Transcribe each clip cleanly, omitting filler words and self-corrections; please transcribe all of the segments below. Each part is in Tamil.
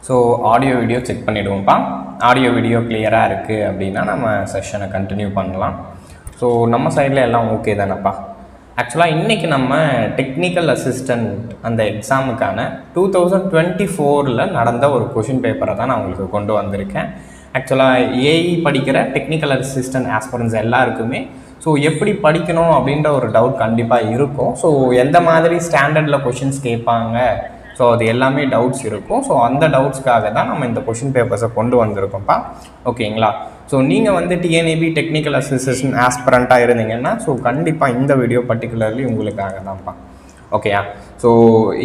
ஸோ ஆடியோ வீடியோ செக் பண்ணிவிடுவோம்ப்பா. ஆடியோ வீடியோ கிளியராக இருக்குது அப்படின்னா நம்ம செஷனை கண்டினியூ பண்ணலாம். ஸோ நம்ம சைடில் எல்லாம் ஓகே தானேப்பா. ஆக்சுவலாக இன்றைக்கி நம்ம டெக்னிக்கல் அசிஸ்டண்ட் அந்த எக்ஸாமுக்கான 2024 நடந்த ஒரு கொஷின் பேப்பரை தான் நான் உங்களுக்கு கொண்டு வந்திருக்கேன். ஆக்சுவலாக ஏஇ படிக்கிற டெக்னிக்கல் அசிஸ்டன்ட் ஆஸ்பிரன்ஸ் எல்லாருக்குமே ஸோ எப்படி படிக்கணும் அப்படின்ற ஒரு டவுட் கண்டிப்பாக இருக்கும். ஸோ எந்த மாதிரி ஸ்டாண்டர்டில் கொஷின்ஸ் கேட்பாங்க, ஸோ அது எல்லாமே டவுட்ஸ் இருக்கும். ஸோ அந்த டவுட்ஸ்க்காக தான் நம்ம இந்த கொஷின் பேப்பர்ஸை கொண்டு வந்திருக்கோம்ப்பா. ஓகேங்களா? ஸோ நீங்கள் வந்து டிஎன்ஏபி டெக்னிக்கல் அசிஸ்டன்ட் ஆஸ்பிரண்ட்டாக இருந்தீங்கன்னா ஸோ கண்டிப்பாக இந்த வீடியோ பர்டிகுலர்லி உங்களுக்காக தான்ப்பா. ஓகேயா? ஸோ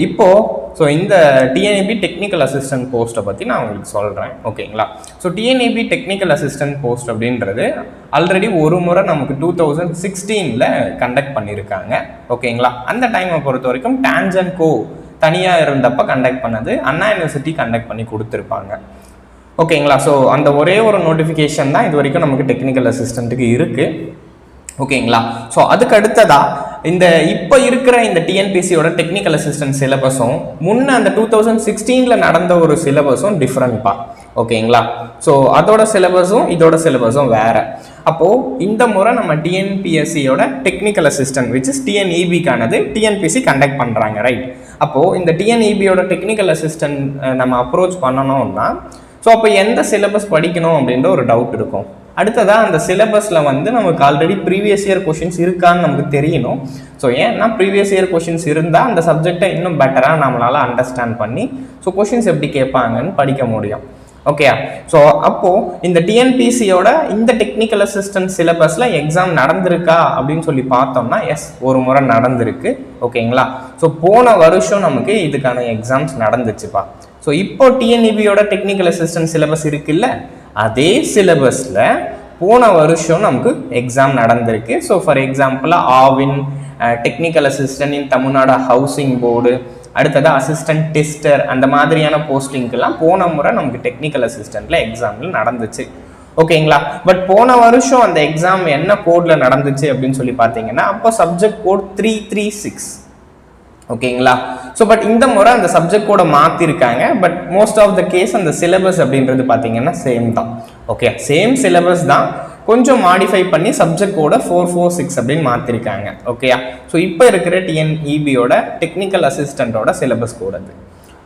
இப்போது இந்த டிஎன்ஏபி டெக்னிக்கல் அசிஸ்டன்ட் போஸ்ட்டை பற்றி நான் உங்களுக்கு சொல்கிறேன். ஓகேங்களா? So TNAP technical assistant post அப்படின்றது ஆல்ரெடி ஒரு முறை நமக்கு 2016 கண்டக்ட் பண்ணியிருக்காங்க. ஓகேங்களா? அந்த டைமை பொறுத்த வரைக்கும் டான்ஜன் கோ தனியாக இருந்தப்போ கண்டக்ட் பண்ணது, அண்ணா யூனிவர்சிட்டி கண்டக்ட் பண்ணி கொடுத்துருப்பாங்க. ஓகேங்களா? ஸோ அந்த ஒரே ஒரு நோட்டிஃபிகேஷன் தான் இது வரைக்கும் நமக்கு டெக்னிக்கல் அசிஸ்டண்ட்டுக்கு இருக்குது. ஓகேங்களா? ஸோ அதுக்கு அடுத்ததாக இந்த இப்போ இருக்கிற இந்த டிஎன்பிசியோட டெக்னிக்கல் அசிஸ்டன்ட் சிலபஸும் முன்ன அந்த 2016 நடந்த ஒரு சிலபஸும் டிஃப்ரெண்ட்ப்பா. ஓகேங்களா? ஸோ அதோட சிலபஸும் இதோட சிலபஸும் வேறு. அப்போது இந்த முறை நம்ம டிஎன்பிஎஸ்சியோட டெக்னிக்கல் அசிஸ்டன்ட் விச் இஸ் டிஎன்இபிக்கானது டிஎன்பிசி கண்டக்ட் பண்ணுறாங்க, ரைட்? அப்போது இந்த டிஎன்இபியோட டெக்னிக்கல் அசிஸ்டன்ட் நம்ம அப்ரோச் பண்ணணும்னா ஸோ அப்போ எந்த சிலபஸ் படிக்கணும் அப்படின்ற ஒரு டவுட் இருக்கும். அடுத்ததாக அந்த சிலபஸில் வந்து நமக்கு ஆல்ரெடி ப்ரீவியஸ் இயர் கொஷின்ஸ் இருக்கான்னு நமக்கு தெரியணும். ஸோ ஏன்னா ப்ரீவியஸ் இயர் கொஷின்ஸ் இருந்தால் அந்த சப்ஜெக்டை இன்னும் பெட்டராக நம்மளால் அண்டர்ஸ்டாண்ட் பண்ணி ஸோ கொஷின்ஸ் எப்படி கேட்பாங்கன்னு படிக்க முடியும். ஓகேயா? ஸோ அப்போது இந்த டிஎன்பிசியோட இந்த டெக்னிக்கல் அசிஸ்டன்ட் சிலபஸில் எக்ஸாம் நடந்திருக்கா அப்படின்னு சொல்லி பார்த்தோம்னா எஸ், ஒரு முறை நடந்திருக்கு. ஓகேங்களா? ஸோ போன வருஷம் நமக்கு இதுக்கான எக்ஸாம்ஸ் நடந்துச்சுப்பா. ஸோ இப்போ டிஎன்இபியோட டெக்னிக்கல் அசிஸ்டன்ட் சிலபஸ் இருக்குல்ல, அதே சிலபஸில் போன வருஷம் நமக்கு எக்ஸாம் நடந்திருக்கு. So for example Aavin technical assistant in Tamil Nadu housing board, அடுத்தது அசிஸ்டன்ட் டெஸ்டர், அந்த மாதிரியான போஸ்டிங்க்கெல்லாம் போன முறை நமக்கு டெக்னிக்கல் அசிஸ்டண்ட்டில் எக்ஸாமில் நடந்துச்சு. ஓகேங்களா? பட் போன வருஷம் அந்த எக்ஸாம் என்ன கோடில் நடந்துச்சு அப்படின்னு சொல்லி பார்த்தீங்கன்னா அப்போ சப்ஜெக்ட் கோட் 336. ஓகேங்களா? ஸோ பட் இந்த முறை அந்த சப்ஜெக்ட் கோடை மாற்றிருக்காங்க. But most of the case அந்த சிலபஸ் அப்படின்றது பார்த்தீங்கன்னா சேம் தான். ஓகே, சேம் சிலபஸ் தான், கொஞ்சம் மாடிஃபை பண்ணி சப்ஜெக்ட் கோட 446 அப்படின்னு மாற்றிருக்காங்க. ஓகேயா? ஸோ இப்போ இருக்கிற டிஎன்இபியோட டெக்னிக்கல் அசிஸ்டண்ட்டோட சிலபஸ் கோட் அது.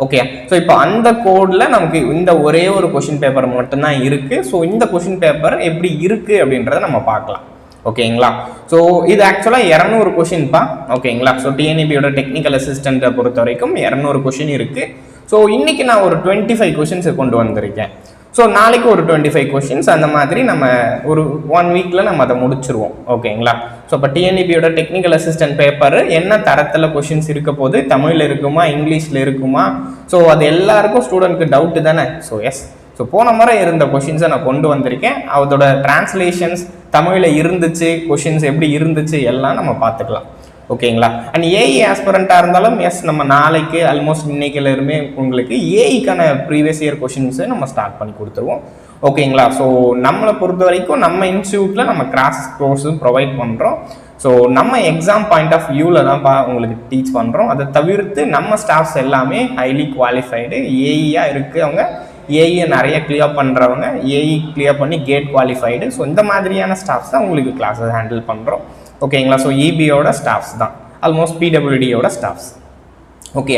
ஓகே, ஸோ இப்போ அந்த கோடில் நமக்கு இந்த ஒரே ஒரு கொஷின் பேப்பர் மட்டும்தான் இருக்குது. ஸோ இந்த கொஷின் பேப்பர் எப்படி இருக்குது அப்படின்றத நம்ம பார்க்கலாம். ஓகேங்களா? ஸோ இது ஆக்சுவலாக 200 கொஷின்ப்பா. ஓகேங்களா? ஸோ டிஎன்இபியோட டெக்னிக்கல் அசிஸ்டண்ட்டை பொறுத்த வரைக்கும் 200 கொஷின் இருக்குது. ஸோ இன்றைக்கி நான் ஒரு 25 கொஷின்ஸை கொண்டு வந்திருக்கேன். ஸோ நாளைக்கு ஒரு 25 கொஷின்ஸ், அந்த மாதிரி நம்ம ஒரு 1 வீக்கில் நம்ம அதை முடிச்சிருவோம். ஓகேங்களா? ஸோ இப்போ டிஎன்இபியோட டெக்னிக்கல் அசிஸ்டன்ட் பேப்பர் என்ன தரத்தில் கொஷின்ஸ் இருக்க போது, தமிழில் இருக்குமா, இங்கிலீஷில் இருக்குமா, ஸோ அது எல்லாருக்கும் ஸ்டூடெண்ட்க்கு டவுட்டு தானே. ஸோ எஸ், ஸோ போன முறை இருந்த கொஷின்ஸை நான் கொண்டு வந்திருக்கேன். அதோட டிரான்ஸ்லேஷன்ஸ் தமிழில் இருந்துச்சு, கொஷின்ஸ் எப்படி இருந்துச்சு எல்லாம் நம்ம பார்த்துக்கலாம். ஓகேங்களா? அண்ட் ஏஇ ஆஸ்பிரண்ட்டாக இருந்தாலும் எஸ், நம்ம நாளைக்கு ஆல்மோஸ்ட் இன்னைக்குலேருமே உங்களுக்கு ஏஇக்கான ப்ரீவியஸ் இயர் கொஷின்ஸை நம்ம ஸ்டார்ட் பண்ணி கொடுத்துருவோம். ஓகேங்களா? ஸோ நம்மளை பொறுத்த வரைக்கும் நம்ம இன்ஸ்டியூட்டில் நம்ம கிராஸ் கோர்ஸும் ப்ரொவைட் பண்ணுறோம். ஸோ நம்ம எக்ஸாம் பாயிண்ட் ஆஃப் வியூவில் தான் உங்களுக்கு டீச் பண்ணுறோம். அதை தவிர்த்து நம்ம ஸ்டாஃப்ஸ் எல்லாமே ஹைலி குவாலிஃபைடு ஏஇயாக இருக்கவங்க, ஏஇயை நிறைய கிளியர் பண்ணுறவங்க, ஏஇ கிளியர் பண்ணி கேட் குவாலிஃபைடு. ஸோ இந்த மாதிரியான ஸ்டாஃப்ஸ் தான் உங்களுக்கு கிளாஸஸ் ஹேண்டில் பண்ணுறோம். ஓகேங்களா? ஸோ இபியோட ஸ்டாஃப்ஸ் தான், ஆல்மோஸ்ட் பிடபிள்யூடியோட ஸ்டாஃப்ஸ். ஓகே,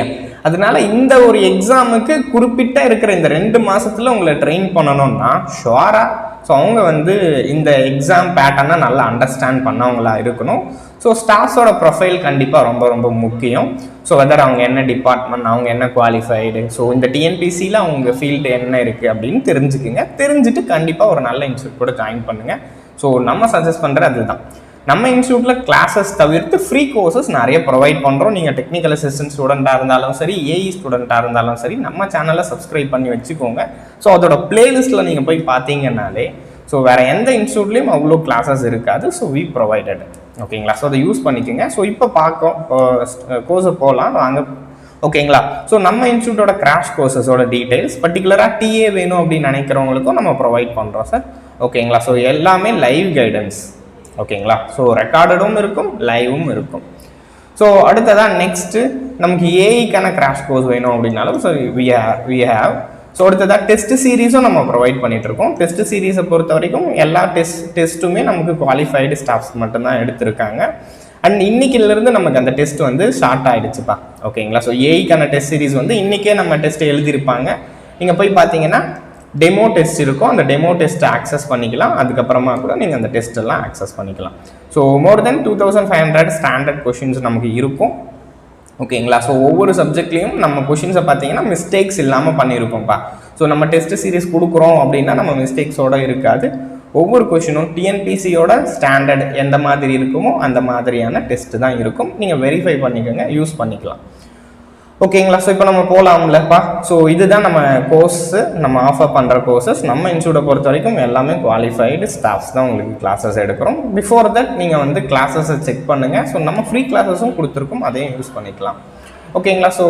அதனால இந்த ஒரு எக்ஸாமுக்கு குறிப்பிட்ட இருக்கிற இந்த 2 மாதத்தில் உங்களை ட்ரெயின் பண்ணணும்னா ஷுவராக ஸோ அவங்க வந்து இந்த எக்ஸாம் பேட்டர்னை நல்லா அண்டர்ஸ்டாண்ட் பண்ணவங்களா இருக்கணும். ஸோ ஸ்டாஃப்ஸோட ப்ரொஃபைல் கண்டிப்பாக ரொம்ப ரொம்ப முக்கியம். ஸோ வெதர் அவங்க என்ன டிபார்ட்மெண்ட், அவங்க என்ன குவாலிஃபைடு, ஸோ இந்த டிஎன்பிசியில் அவங்க ஃபீல்டு என்ன இருக்குது அப்படின்னு தெரிஞ்சுக்குங்க. தெரிஞ்சுட்டு கண்டிப்பாக ஒரு நல்ல இன்ஸ்டியூட் கூட ஜாயின் பண்ணுங்கள். ஸோ நம்ம சஜஸ்ட் பண்ணுறது அதுதான். நம்ம இன்ஸ்டியூட்டில் கிளாஸஸ் தவிர்த்து ஃப்ரீ கோர்சஸ் நிறைய ப்ரொவைட் பண்ணுறோம். நீங்கள் டெக்னிக்கல் அசிஸ்டன்ட் ஸ்டூடெண்ட்டாக இருந்தாலும் சரி, ஏஇ ஸ்டூடெண்ட்டாக இருந்தாலும் சரி, நம்ம சேனலை சப்ஸ்கிரைப் பண்ணி வச்சுக்கோங்க. ஸோ அதோட பிளேலிஸ்ட்டில் நீங்கள் போய் பார்த்தீங்கன்னாலே ஸோ வேறு எந்த இன்ஸ்டியூட்லேயும் அவ்வளோ கிளாஸஸ் இருக்காது. So we provided. ஓகேங்களா? ஸோ அதை யூஸ் பண்ணிக்கோங்க. ஸோ இப்போ கோர்ஸை போகலாம் வாங்க. ஓகேங்களா? ஸோ நம்ம இன்ஸ்டியூட்டோட கிராஷ் கோர்சஸோட டீட்டெயில்ஸ் பர்டிகுலராக டிஏ வேணும் அப்படின்னு நினைக்கிறவங்களுக்கும் நம்ம ப்ரொவைட் பண்ணுறோம் சார். ஓகேங்களா? ஸோ எல்லாமே லைவ் கைடன்ஸ். ஓகேங்களா? ஸோ ரெக்கார்டடும் இருக்கும், லைவும் இருக்கும். ஸோ அடுத்ததான் நெக்ஸ்ட்டு நமக்கு ஏஇக்கான கிராஷ் கோர்ஸ் வேணும் அப்படின்னாலும் ஸோ வி ஹேவ் ஸோ அடுத்ததாக டெஸ்ட் சீரீஸும் நம்ம ப்ரொவைட் பண்ணிட்டு இருக்கோம். டெஸ்ட் சீரீஸை பொறுத்த வரைக்கும் எல்லா டெஸ்ட்டுமே நமக்கு குவாலிஃபைடு ஸ்டாஃப்ஸ் மட்டும்தான் எடுத்திருக்காங்க. அண்ட் இன்னைக்கிலிருந்து நமக்கு அந்த டெஸ்ட் வந்து ஸ்டார்ட் ஆகிடுச்சுப்பா. ஓகேங்களா? ஸோ ஏஐக்கான டெஸ்ட் சீரீஸ் வந்து இன்றைக்கே நம்ம டெஸ்ட் எழுதியிருப்பாங்க. நீங்கள் போய் பார்த்தீங்கன்னா டெமோ டெஸ்ட் இருக்கும், அந்த டெமோ டெஸ்ட்டை ஆக்சஸ் பண்ணிக்கலாம். அதுக்கப்புறமா கூட நீங்கள் அந்த டெஸ்ட் எல்லாம் ஆக்சஸ் பண்ணிக்கலாம். ஸோ மோர் தென் 2500 ஸ்டாண்டர்ட் கொஷின்ஸ் நமக்கு இருக்கும். ஓகேங்களா? ஸோ ஒவ்வொரு சப்ஜெக்ட்லேயும் நம்ம கொஷின்ஸை பார்த்தீங்கன்னா மிஸ்டேக்ஸ் இல்லாமல் பண்ணியிருப்போம்ப்பா. ஸோ நம்ம டெஸ்ட் சீரீஸ் கொடுக்குறோம் அப்படின்னா நம்ம மிஸ்டேக்ஸோடு இருக்காது. ஒவ்வொரு கொஷினும் டிஎன்பிசியோட ஸ்டாண்டர்ட் எந்த மாதிரி இருக்குமோ அந்த மாதிரியான டெஸ்ட் தான் இருக்கும். நீங்கள் வெரிஃபை பண்ணிக்கோங்க, யூஸ் பண்ணிக்கலாம். ஓகேங்களா? ஸோ இப்போ நம்ம போகலாம்லப்பா. ஸோ இதுதான் நம்ம கோர்ஸு, நம்ம ஆஃபர் பண்ணுற கோர்சஸ். நம்ம இன்ஸ்டியூட்டை பொறுத்த வரைக்கும் எல்லாமே குவாலிஃபைடு ஸ்டாஃப்ஸ் தான் உங்களுக்கு கிளாஸஸ் எடுக்கிறோம். பிஃபோர் தட் நீங்கள் வந்து கிளாஸஸை செக் பண்ணுங்கள். ஸோ நம்ம ஃப்ரீ கிளாஸஸும் கொடுத்துருக்கோம், அதையும் யூஸ் பண்ணிக்கலாம். ஓகேங்களா? ஸோ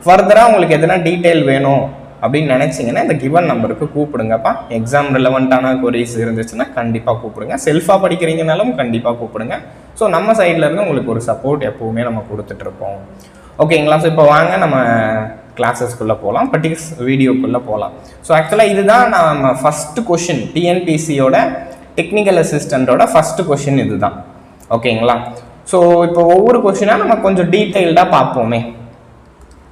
ஃபர்தராக உங்களுக்கு எதனா டீட்டெயில் வேணும் அப்படின்னு நினச்சிங்கன்னா இந்த கிவன் நம்பருக்கு கூப்பிடுங்கப்பா. எக்ஸாம் ரிலவெண்ட்டான கொரீஸ் இருந்துச்சுன்னா கண்டிப்பாக கூப்பிடுங்க. செல்ஃபாக படிக்கிறீங்கனாலும் கண்டிப்பாக கூப்பிடுங்க. ஸோ நம்ம சைட்லேருந்து உங்களுக்கு ஒரு சப்போர்ட் எப்போவுமே நம்ம கொடுத்துட்ருப்போம். ஓகேங்களா? ஸோ இப்போ வாங்க நம்ம கிளாஸஸ்க்குள்ளே போகலாம், பர்டிகுலர் வீடியோக்குள்ளே போகலாம். ஸோ ஆக்சுவலாக இதுதான் நம்ம ஃபஸ்ட்டு கொஷின், டிஎன்பிசியோட டெக்னிக்கல் அசிஸ்டண்ட்டோட ஃபஸ்ட்டு கொஷின் இது தான். ஓகேங்களா? ஸோ இப்போ ஒவ்வொரு கொஷினாக நம்ம கொஞ்சம் டீட்டெயில்டாக பார்ப்போமே.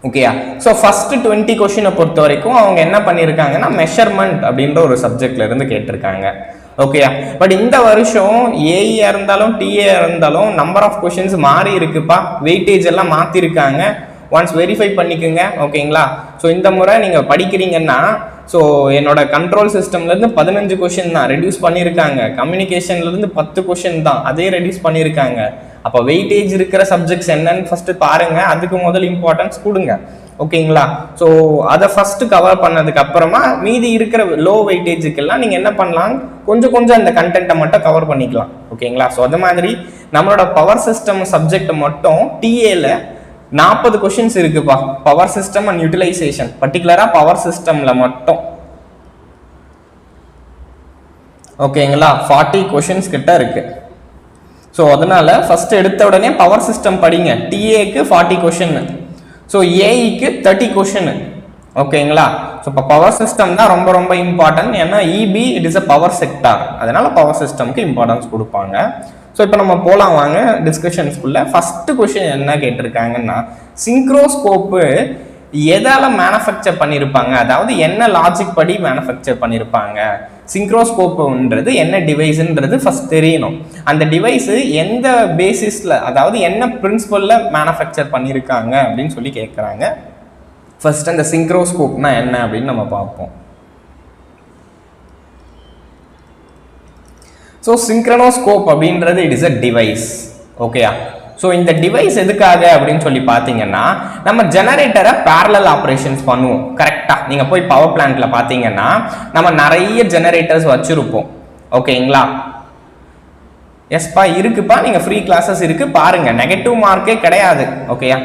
ஓகேயா? ஸோ ஃபர்ஸ்ட் 20 கொஷினை பொறுத்த வரைக்கும் அவங்க என்ன பண்ணியிருக்காங்கன்னா மெஷர்மெண்ட் அப்படின்ற ஒரு சப்ஜெக்ட்ல இருந்து கேட்டிருக்காங்க. ஓகேயா? பட் இந்த வருஷம் ஏஇயா இருந்தாலும் டிஏ இருந்தாலும் நம்பர் ஆஃப் கொஷின்ஸ் மாறி இருக்குப்பா. வெயிட்டேஜ் எல்லாம் மாற்றிருக்காங்க. ஒன்ஸ் வெரிஃபை பண்ணிக்கோங்க. ஓகேங்களா? ஸோ இந்த முறை நீங்கள் படிக்கிறீங்கன்னா ஸோ என்னோட கண்ட்ரோல் சிஸ்டம்லேருந்து 15 கொஷின் தான் ரெடியூஸ் பண்ணியிருக்காங்க. கம்யூனிகேஷன்லேருந்து 10 கொஷின் தான், அதே ரெடியூஸ் பண்ணியிருக்காங்க. அப்போ வெயிட்டேஜ் இருக்கிற சப்ஜெக்ட்ஸ் என்னன்னு ஃபர்ஸ்ட் பாருங்க, அதுக்கு முதல் இம்பார்ட்டன்ஸ் கொடுங்க. ஓகேங்களா? ஸோ அதை ஃபர்ஸ்ட் கவர் பண்ணதுக்கு அப்புறமா மீதி இருக்கிற லோ வெயிட்டேஜுக்கெல்லாம் நீங்கள் என்ன பண்ணலாம், கொஞ்சம் அந்த கண்டென்ட்டை மட்டும் கவர் பண்ணிக்கலாம். ஓகேங்களா? ஸோ அது மாதிரி நம்மளோட பவர் சிஸ்டம் சப்ஜெக்ட் மட்டும் டிஏல 40 கொஷின்ஸ் இருக்குப்பா. பவர் சிஸ்டம் அண்ட் யூட்டிலைசேஷன், பர்டிகுலராக பவர் சிஸ்டம்ல மட்டும். ஓகேங்களா? 40 கொஷின்ஸ் கிட்ட இருக்கு. ஸோ அதனால ஃபர்ஸ்ட் எடுத்த உடனே பவர் சிஸ்டம் படிங்க. டிஏக்கு 40 கொஷின், ஸோ ஏஇக்கு 30 கொஷின். ஓகேங்களா? ஸோ இப்போ பவர் சிஸ்டம் தான் ரொம்ப ரொம்ப இம்பார்ட்டன்ட். ஏன்னா EB it is a power sector, அதனால பவர் சிஸ்டம்க்கு இம்பார்ட்டன்ஸ் கொடுப்பாங்க. ஸோ இப்போ நம்ம போகலாம் வாங்க டிஸ்கஷன்ஸ்குள்ள. ஃபர்ஸ்ட் கொஷின் என்ன கேட்டிருக்காங்கன்னா, சிங்க்ரோஸ்கோப்பு எதால மேனுஃபேக்சர் பண்ணியிருப்பாங்க, அதாவது என்ன லாஜிக் படி மேனுஃபேக்சர் பண்ணியிருப்பாங்க, சிங்க்ரோஸ்கோப்புன்றது என்ன டிவைஸ்ன்றது ஃபர்ஸ்ட் தெரியணும். அந்த டிவைஸ் எந்த பேசிஸில், அதாவது என்ன பிரின்சிபலில் மேனுஃபேக்சர் பண்ணியிருக்காங்க அப்படின்னு சொல்லி கேட்குறாங்க. ஃபர்ஸ்ட் அந்த சிங்க்ரோஸ்கோப்னா என்ன அப்படின்னு நம்ம பார்ப்போம். ஸோ சிங்க்ரனோஸ்கோப் அப்படின்றது இட் இஸ் அ டிவைஸ். ஓகேயா? ஸோ இந்த டிவைஸ் எதுக்காக அப்படின்னு சொல்லி பார்த்தீங்கன்னா, நம்ம ஜெனரேட்டரை பேரலல் ஆப்ரேஷன்ஸ் பண்ணுவோம். கரெக்டாக நீங்கள் போய் பவர் பிளான்ட்ல பார்த்தீங்கன்னா நம்ம நிறைய ஜெனரேட்டர்ஸ் வச்சுருப்போம். ஓகேங்களா? எஸ்பா இருக்குப்பா, நீங்கள் ஃப்ரீ கிளாஸஸ் இருக்குது பாருங்கள், நெகட்டிவ் மார்க்கே கிடையாது. ஓகேயா?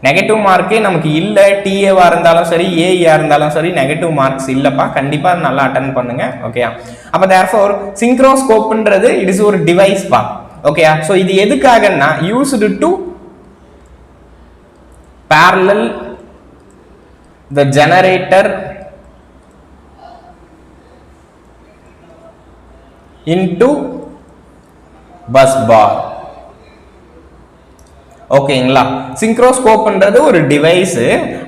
நெகட்டிவ் மார்க்கே நமக்கு இல்லை. டிஏவா இருந்தாலும் சரி, ஏஇயா இருந்தாலும் சரி, நெகட்டிவ் மார்க்ஸ் இல்லைப்பா. கண்டிப்பாக நல்லா அட்டன் பண்ணுங்க. ஓகேயா? அப்போ தேர்ஃபோர் சிங்க்ரோஸ்கோப்ன்றது இட் இஸ் ஒரு டிவைஸ் பா. ஓகேயா? ஸோ இது எதுக்காகன்னா used to parallel the generator into bus bar. ஓகேங்களா? சிங்க்ரோஸ்கோப்ன்றது ஒரு டிவைஸ்,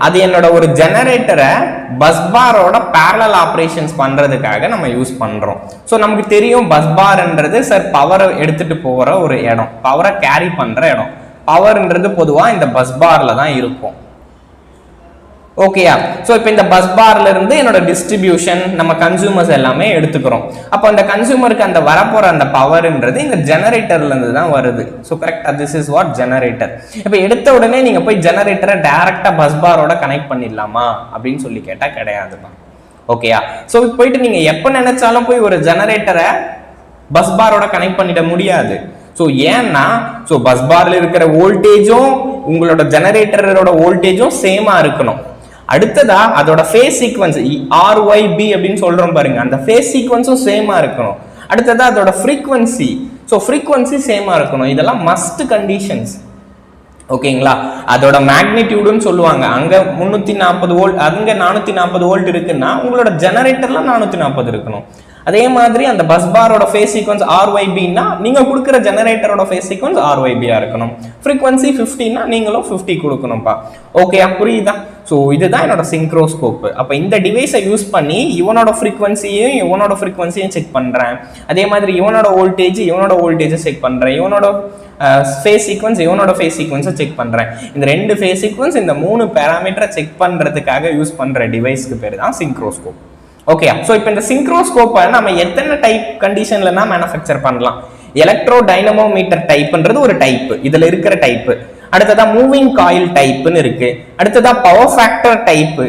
அது என்னோட ஒரு ஜெனரேட்டரை பஸ் பாரோட பேரலல் ஆப்ரேஷன்ஸ் பண்றதுக்காக நம்ம யூஸ் பண்றோம். ஸோ நமக்கு தெரியும் பஸ் பார்ன்றது சார் பவரை எடுத்துட்டு போகிற ஒரு இடம், பவரை கேரி பண்ற இடம். பவர்ன்றது பொதுவாக இந்த பஸ் பார்ல தான் இருக்கும். ஓகேயா? ஸோ இப்போ இந்த பஸ் பார்ல இருந்து என்னோட டிஸ்ட்ரிபியூஷன் நம்ம கன்சூமர்ஸ் எல்லாமே எடுத்துக்கிறோம். அப்போ அந்த கன்சூமருக்கு அந்த வரப்போற அந்த பவர்ன்றது இந்த ஜெனரேட்டர்ல இருந்து தான் வருது. ஸோ கரெக்டா, திஸ் இஸ் வாட் ஜெனரேட்டர். இப்போ எடுத்த உடனே நீங்க போய் ஜெனரேட்டரை டைரக்டா பஸ் பாரோட கனெக்ட் பண்ணிடலாமா அப்படின்னு சொல்லி கேட்டா கிடையாதுமா. ஓகேயா? ஸோ போயிட்டு நீங்க எப்ப நினைச்சாலும் போய் ஒரு ஜெனரேட்டரை பஸ் பாரோட கனெக்ட் பண்ணிட முடியாது. ஸோ ஏன்னா ஸோ பஸ் பார்ல இருக்கிற வோல்டேஜும் உங்களோட ஜெனரேட்டரோட வோல்டேஜும் சேமா இருக்கணும். அடுத்ததா அதோட ஃபேஸ் சீக்வன்ஸ் RYB அப்படின்னு சொல்றோம் பாருங்க, அந்த ஃபேஸ் சீக்வன்ஸும் சேமா இருக்கணும். அடுத்ததா அதோட ஃப்ரீக்வன்சி, ஸோ ஃப்ரீக்வன்சி சேமா இருக்கணும். இதெல்லாம் மஸ்ட் கண்டிஷன்ஸ். ஓகேங்களா. அதோட மேக்னிடியூடுன்னு சொல்லுவாங்க. அங்கே 340 வோல்ட், அங்கே 440 வோல்ட் இருக்குன்னா உங்களோட ஜெனரேட்டர்ல 440 இருக்கணும். அதே மாதிரி அந்த பஸ் பாரோட ஃபேஸ் சீக்வன்ஸ் RYBன்னா நீங்கள் கொடுக்குற ஜெனரேட்டரோட ஃபேஸ் சீக்வன்ஸ் RYBயா இருக்கணும். ஃப்ரீக்வன்சி 50னா நீங்களும் 50 கொடுக்கணும்ப்பா. ஓகே, புரியுதா? ஸோ இதுதான் என்னோட சிங்க்ரோஸ்கோப்பு. அப்போ இந்த டிவைஸை யூஸ் பண்ணி இவனோட ஃப்ரீக்வன்சியும் செக் பண்ணுறேன். அதே மாதிரி இவனோட வோல்டேஜை செக் பண்ணுறேன். இவனோட ஃபேஸ் சீக்வன்ஸை செக் பண்ணுறேன். இந்த 2 ஃபேஸ் சீக்வன்ஸ், இந்த 3 பேராமீட்டரை செக் பண்ணுறதுக்காக யூஸ் பண்ணுற டிவைஸ்க்கு பேர் தான் சிங்க்ரோஸ்கோப். ஓகே, ஸோ இப்போ இந்த சிங்க்ரோஸ்கோப்பை நம்ம எத்தனை டைப் கண்டிஷன்லனா மேனுஃபேக்சர் பண்ணலாம்? எலக்ட்ரோ டைனமோமீட்டர் டைப்ன்றது ஒரு டைப், இதில் இருக்கிற டைப்பு. அடுத்ததா மூவிங் காயில் டைப்புன்னு இருக்கு. அடுத்ததா பவர் ஃபேக்டர் டைப்பு.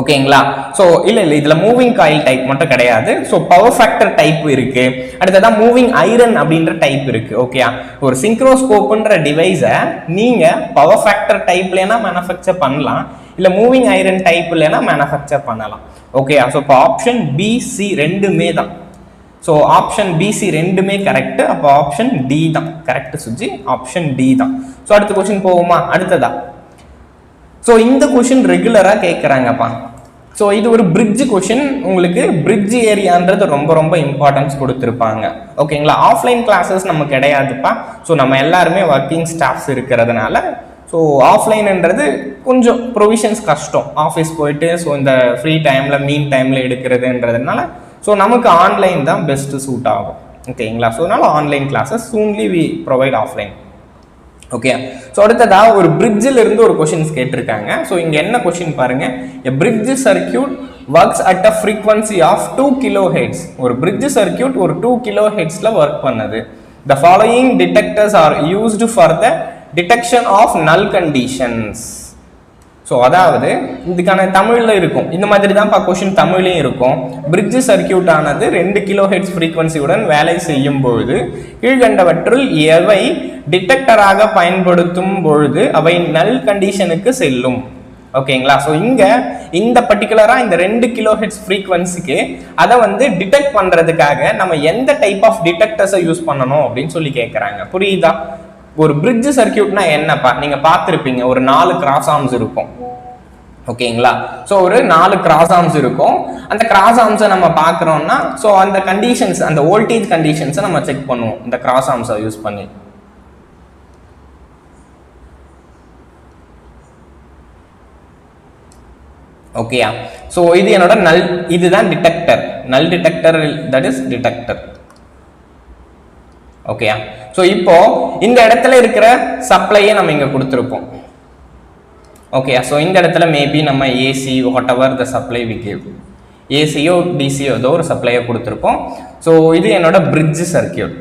ஓகேங்களா. ஸோ இல்லை இதில் மூவிங் காயில் டைப் மட்டும் கிடையாது. ஸோ பவர் ஃபேக்டர் டைப் இருக்கு. அடுத்ததான் மூவிங் ஐரன் அப்படின்ற டைப் இருக்கு. ஓகே, ஒரு சிங்க்ரோஸ்கோப்புன்ற டிவைஸை நீங்கள் பவர் ஃபேக்டர் டைப்லனா மேனுஃபேக்சர் பண்ணலாம், இல்லை மூவிங் ஐரன் டைப்லனா மேனுஃபேக்சர் பண்ணலாம். ஓகே, ஸோ இப்போ ஆப்ஷன் BC ரெண்டுமே தான். ஸோ ஆப்ஷன் BC ரெண்டுமே கரெக்ட். அப்போ ஆப்ஷன் D தான் கரெக்ட் சுஜி, ஆப்ஷன் D தான். ஸோ அடுத்த கொஸ்டின் போவோமா? அடுத்ததா ஸோ இந்த கொஷின் ரெகுலராக கேட்குறாங்கப்பா. ஸோ இது ஒரு பிரிட்ஜ் கொஷின். உங்களுக்கு பிரிட்ஜ் ஏரியான்றது ரொம்ப ரொம்ப இம்பார்ட்டன்ஸ் கொடுத்துருப்பாங்க. ஓகேங்களா. ஆஃப்லைன் கிளாஸஸ் நம்ம கிடையாதுப்பா. ஸோ நம்ம எல்லாருமே ஒர்க்கிங் ஸ்டாஃப்ஸ் இருக்கிறதுனால ஸோ ஆஃப்லைன்ன்றது கொஞ்சம் ப்ரொவிஷன்ஸ் கஷ்டம். ஆஃபீஸ் போயிட்டு ஸோ இந்த ஃப்ரீ டைமில் மீன் டைமில் எடுக்கிறதுன்றதுனால ஸோ நமக்கு ஆன்லைன் தான் பெஸ்ட்டு சூட் ஆகும். ஓகேங்களா. ஸோ அதனால online classes soonly we provide offline. Okay, so அடுத்ததா ஒரு பிரிட்ஜில் இருந்து ஒரு கொஷின்ஸ் கேட்டிருக்காங்க. ஸோ இங்கே என்ன கொஷின் பாருங்க. A bridge circuit works at a frequency of 2 kHz. ஒரு பிரிட்ஜ் சர்க்கியூட் ஒரு 2 kHzல ஒர்க் பண்ணுது. The following detectors are used for the detection of null conditions. So அதாவது இதுக்கான தமிழில் இருக்கும். இந்த மாதிரி தான் கொஷின் தமிழ்லையும் இருக்கும். பிரிட்ஜ் சர்க்கியூட் ஆனது 2 kHz ஃப்ரீக்வன்சியுடன் வேலை செய்யும் பொழுது கீழ்கண்டவற்றுள் எவை டிடெக்டராக பயன்படுத்தும் பொழுது அவை நல் கண்டிஷனுக்கு செல்லும். ஓகேங்களா. ஸோ இங்கே இந்த பர்டிகுலராக இந்த 2 kHz ஃப்ரீக்வன்சிக்கு அதை டிடெக்ட் பண்ணுறதுக்காக நம்ம எந்த டைப் ஆஃப் டிடெக்டர்ஸை யூஸ் பண்ணணும் அப்படின்னு சொல்லி கேட்குறாங்க. புரியுதா? ஒரு பிரிட்ஜ் சர்க்கியூட்னா என்னப்பா, நீங்கள் பார்த்துருப்பீங்க. ஒரு 4 கிராஸ் ஆர்ம்ஸ் இருக்கும். ஓகேங்களா. ஸோ ஒரு 4 கிராஸ் ஆர்ம்ஸ் இருக்கும். அந்த கிராஸ் ஆர்ம்ஸை நம்ம பார்க்குறோம்னா ஸோ அந்த கண்டிஷன்ஸ், அந்த வோல்டேஜ் கண்டிஷன்ஸை நம்ம செக் பண்ணுவோம் இந்த கிராஸ் ஆர்ம்ஸை யூஸ் பண்ணி. ஓகேயா. ஸோ இது என்னோட இதுதான் டிடெக்டர். நல் டிடெக்டர், தட் இஸ் டிடெக்டர். ஓகேயா. ஸோ இப்போ இந்த இடத்துல இருக்கிற சப்ளையை நம்ம இங்கே கொடுத்துருப்போம். ஓகேயா. ஸோ இந்த இடத்துல மேபி நம்ம AC whatever the supply we give, ஏசியோ டிசியோ ஏதோ ஒரு சப்ளையை கொடுத்துருப்போம். ஸோ இது என்னோட பிரிட்ஜ் சர்க்கியூட்.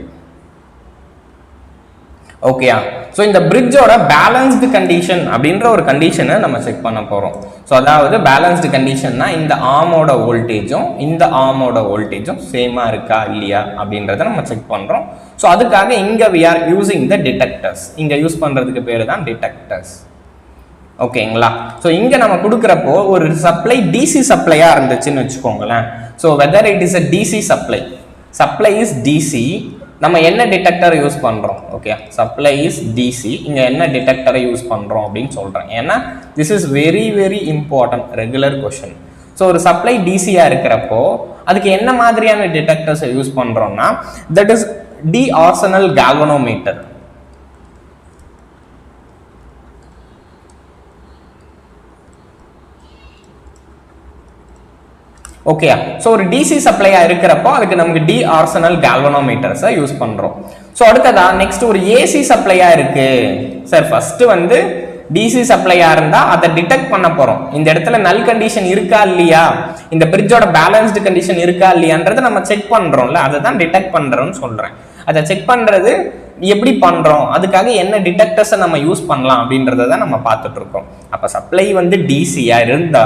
ஓகேயா. ஸோ இந்த பிரிட்ஜோட பேலன்ஸ்டு கண்டிஷன் அப்படின்ற ஒரு கண்டிஷனை நம்ம செக் பண்ண போகிறோம். ஸோ அதாவது பேலன்ஸ்டு கண்டிஷன்னா இந்த ஆர்மோட வோல்டேஜும் இந்த ஆர்மோட வோல்டேஜும் சேமாக இருக்கா இல்லையா அப்படின்றத நம்ம செக் பண்ணுறோம். ஸோ அதுக்காக இங்கே we are using the detectors. இங்கே யூஸ் பண்ணுறதுக்கு பேர் தான் டிடெக்டர்ஸ். ஓகேங்களா. ஸோ இங்கே நம்ம கொடுக்குறப்போ ஒரு சப்ளை டிசி சப்ளையாக இருந்துச்சுன்னு வச்சுக்கோங்களேன். So whether it is a DC supply is DC, நம்ம என்ன டிடெக்டர் யூஸ் பண்ணுறோம்? ஓகே, சப்ளை இஸ் டிசி, இங்கே என்ன டிடெக்டரை யூஸ் பண்ணுறோம் அப்படின்னு சொல்கிறேன். ஏன்னா this is very very important regular question. So ஒரு சப்ளை டிசியாக இருக்கிறப்போ அதுக்கு என்ன மாதிரியான டிடெக்டர்ஸை யூஸ் பண்ணுறோம்னா that is d'Arsonval galvanometer. Okay. So ஒரு டிசி சப்ளையா இருக்கிறப்போ அதுக்கு நமக்கு டி ஆர்சனல் கால்வனோமீட்டர்ஸை யூஸ் பண்றோம். ஸோ அடுத்ததா நெக்ஸ்ட் ஒரு ஏசி சப்ளையா இருக்கு சார். ஃபர்ஸ்ட் டிசி சப்ளையா இருந்தா அதை டிடெக்ட் பண்ண போறோம். இந்த இடத்துல நல் கண்டிஷன் இருக்கா இல்லையா, இந்த பிரிட்ஜோட பேலன்ஸ்டு கண்டிஷன் இருக்கா இல்லையான்றதை நம்ம செக் பண்றோம்ல, அதை தான் டிடெக்ட் பண்றோம்னு சொல்றேன். அதை செக் பண்றது எப்படி பண்றோம், அதுக்காக என்ன டிடெக்டர்ஸை நம்ம யூஸ் பண்ணலாம் அப்படின்றத தான் நம்ம பார்த்துட்டு இருக்கோம். அப்போ சப்ளை டிசியா இருந்தா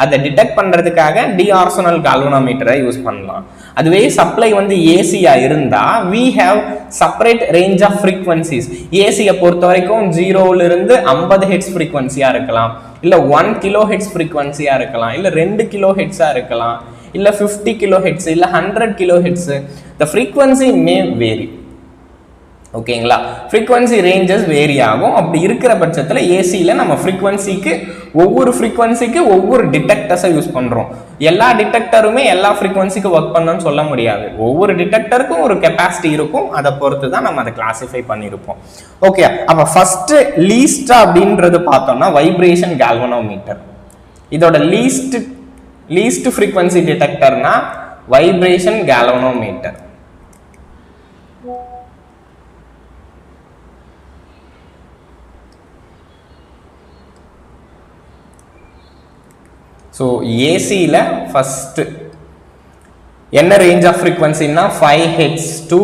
அதை டிடெக்ட் பண்றதுக்காக டி ஆர்சனல் கால்வனோமீட்டரை யூஸ் பண்ணலாம். அதுவே சப்ளை ஏசியா இருந்தா we have separate range of frequencies. ஏசியை பொறுத்த வரைக்கும் 0ல இருந்து 50 ஹெர்ட்ஸ் ஃப்ரீக்வன்சியா இருக்கலாம், இல்ல 1 kHz ஃப்ரீக்வன்சியா இருக்கலாம், இல்ல 2 kHz இருக்கலாம், இல்ல 50 kHz, இல்ல 100 kHz. the frequency may vary. ஓகேங்களா. ஃப்ரீக்வன்சி ரேஞ்சஸ் வேரி ஆகும். அப்படி இருக்கிற பட்சத்தில் ஏசியில் நம்ம ஃப்ரீக்வன்சிக்கு ஒவ்வொரு டிடெக்டர்ஸை யூஸ் பண்ணுறோம். எல்லா டிடெக்டருமே எல்லா ஃப்ரீக்வன்சிக்கு ஒர்க் பண்ணணும்னு சொல்ல முடியாது. ஒவ்வொரு டிடெக்டருக்கும் ஒரு கெப்பாசிட்டி இருக்கும். அதை பொறுத்து தான் நம்ம அதை கிளாஸிஃபை பண்ணியிருப்போம். ஓகே, அப்போ ஃபர்ஸ்ட் லீஸ்ட் அப்படின்றது பார்த்தோம்னா வைப்ரேஷன் கேல்வனோமீட்டர். இதோட லீஸ்ட் ஃப்ரீக்வன்சி டிடெக்டர்னா வைப்ரேஷன் கேல்வனோமீட்டர். ஸோ ஏசியில் ஃபஸ்ட்டு என்ன ரேஞ்ச் ஆஃப் ஃப்ரீக்வன்சின்னா 5 ஹெட்ஸ் டு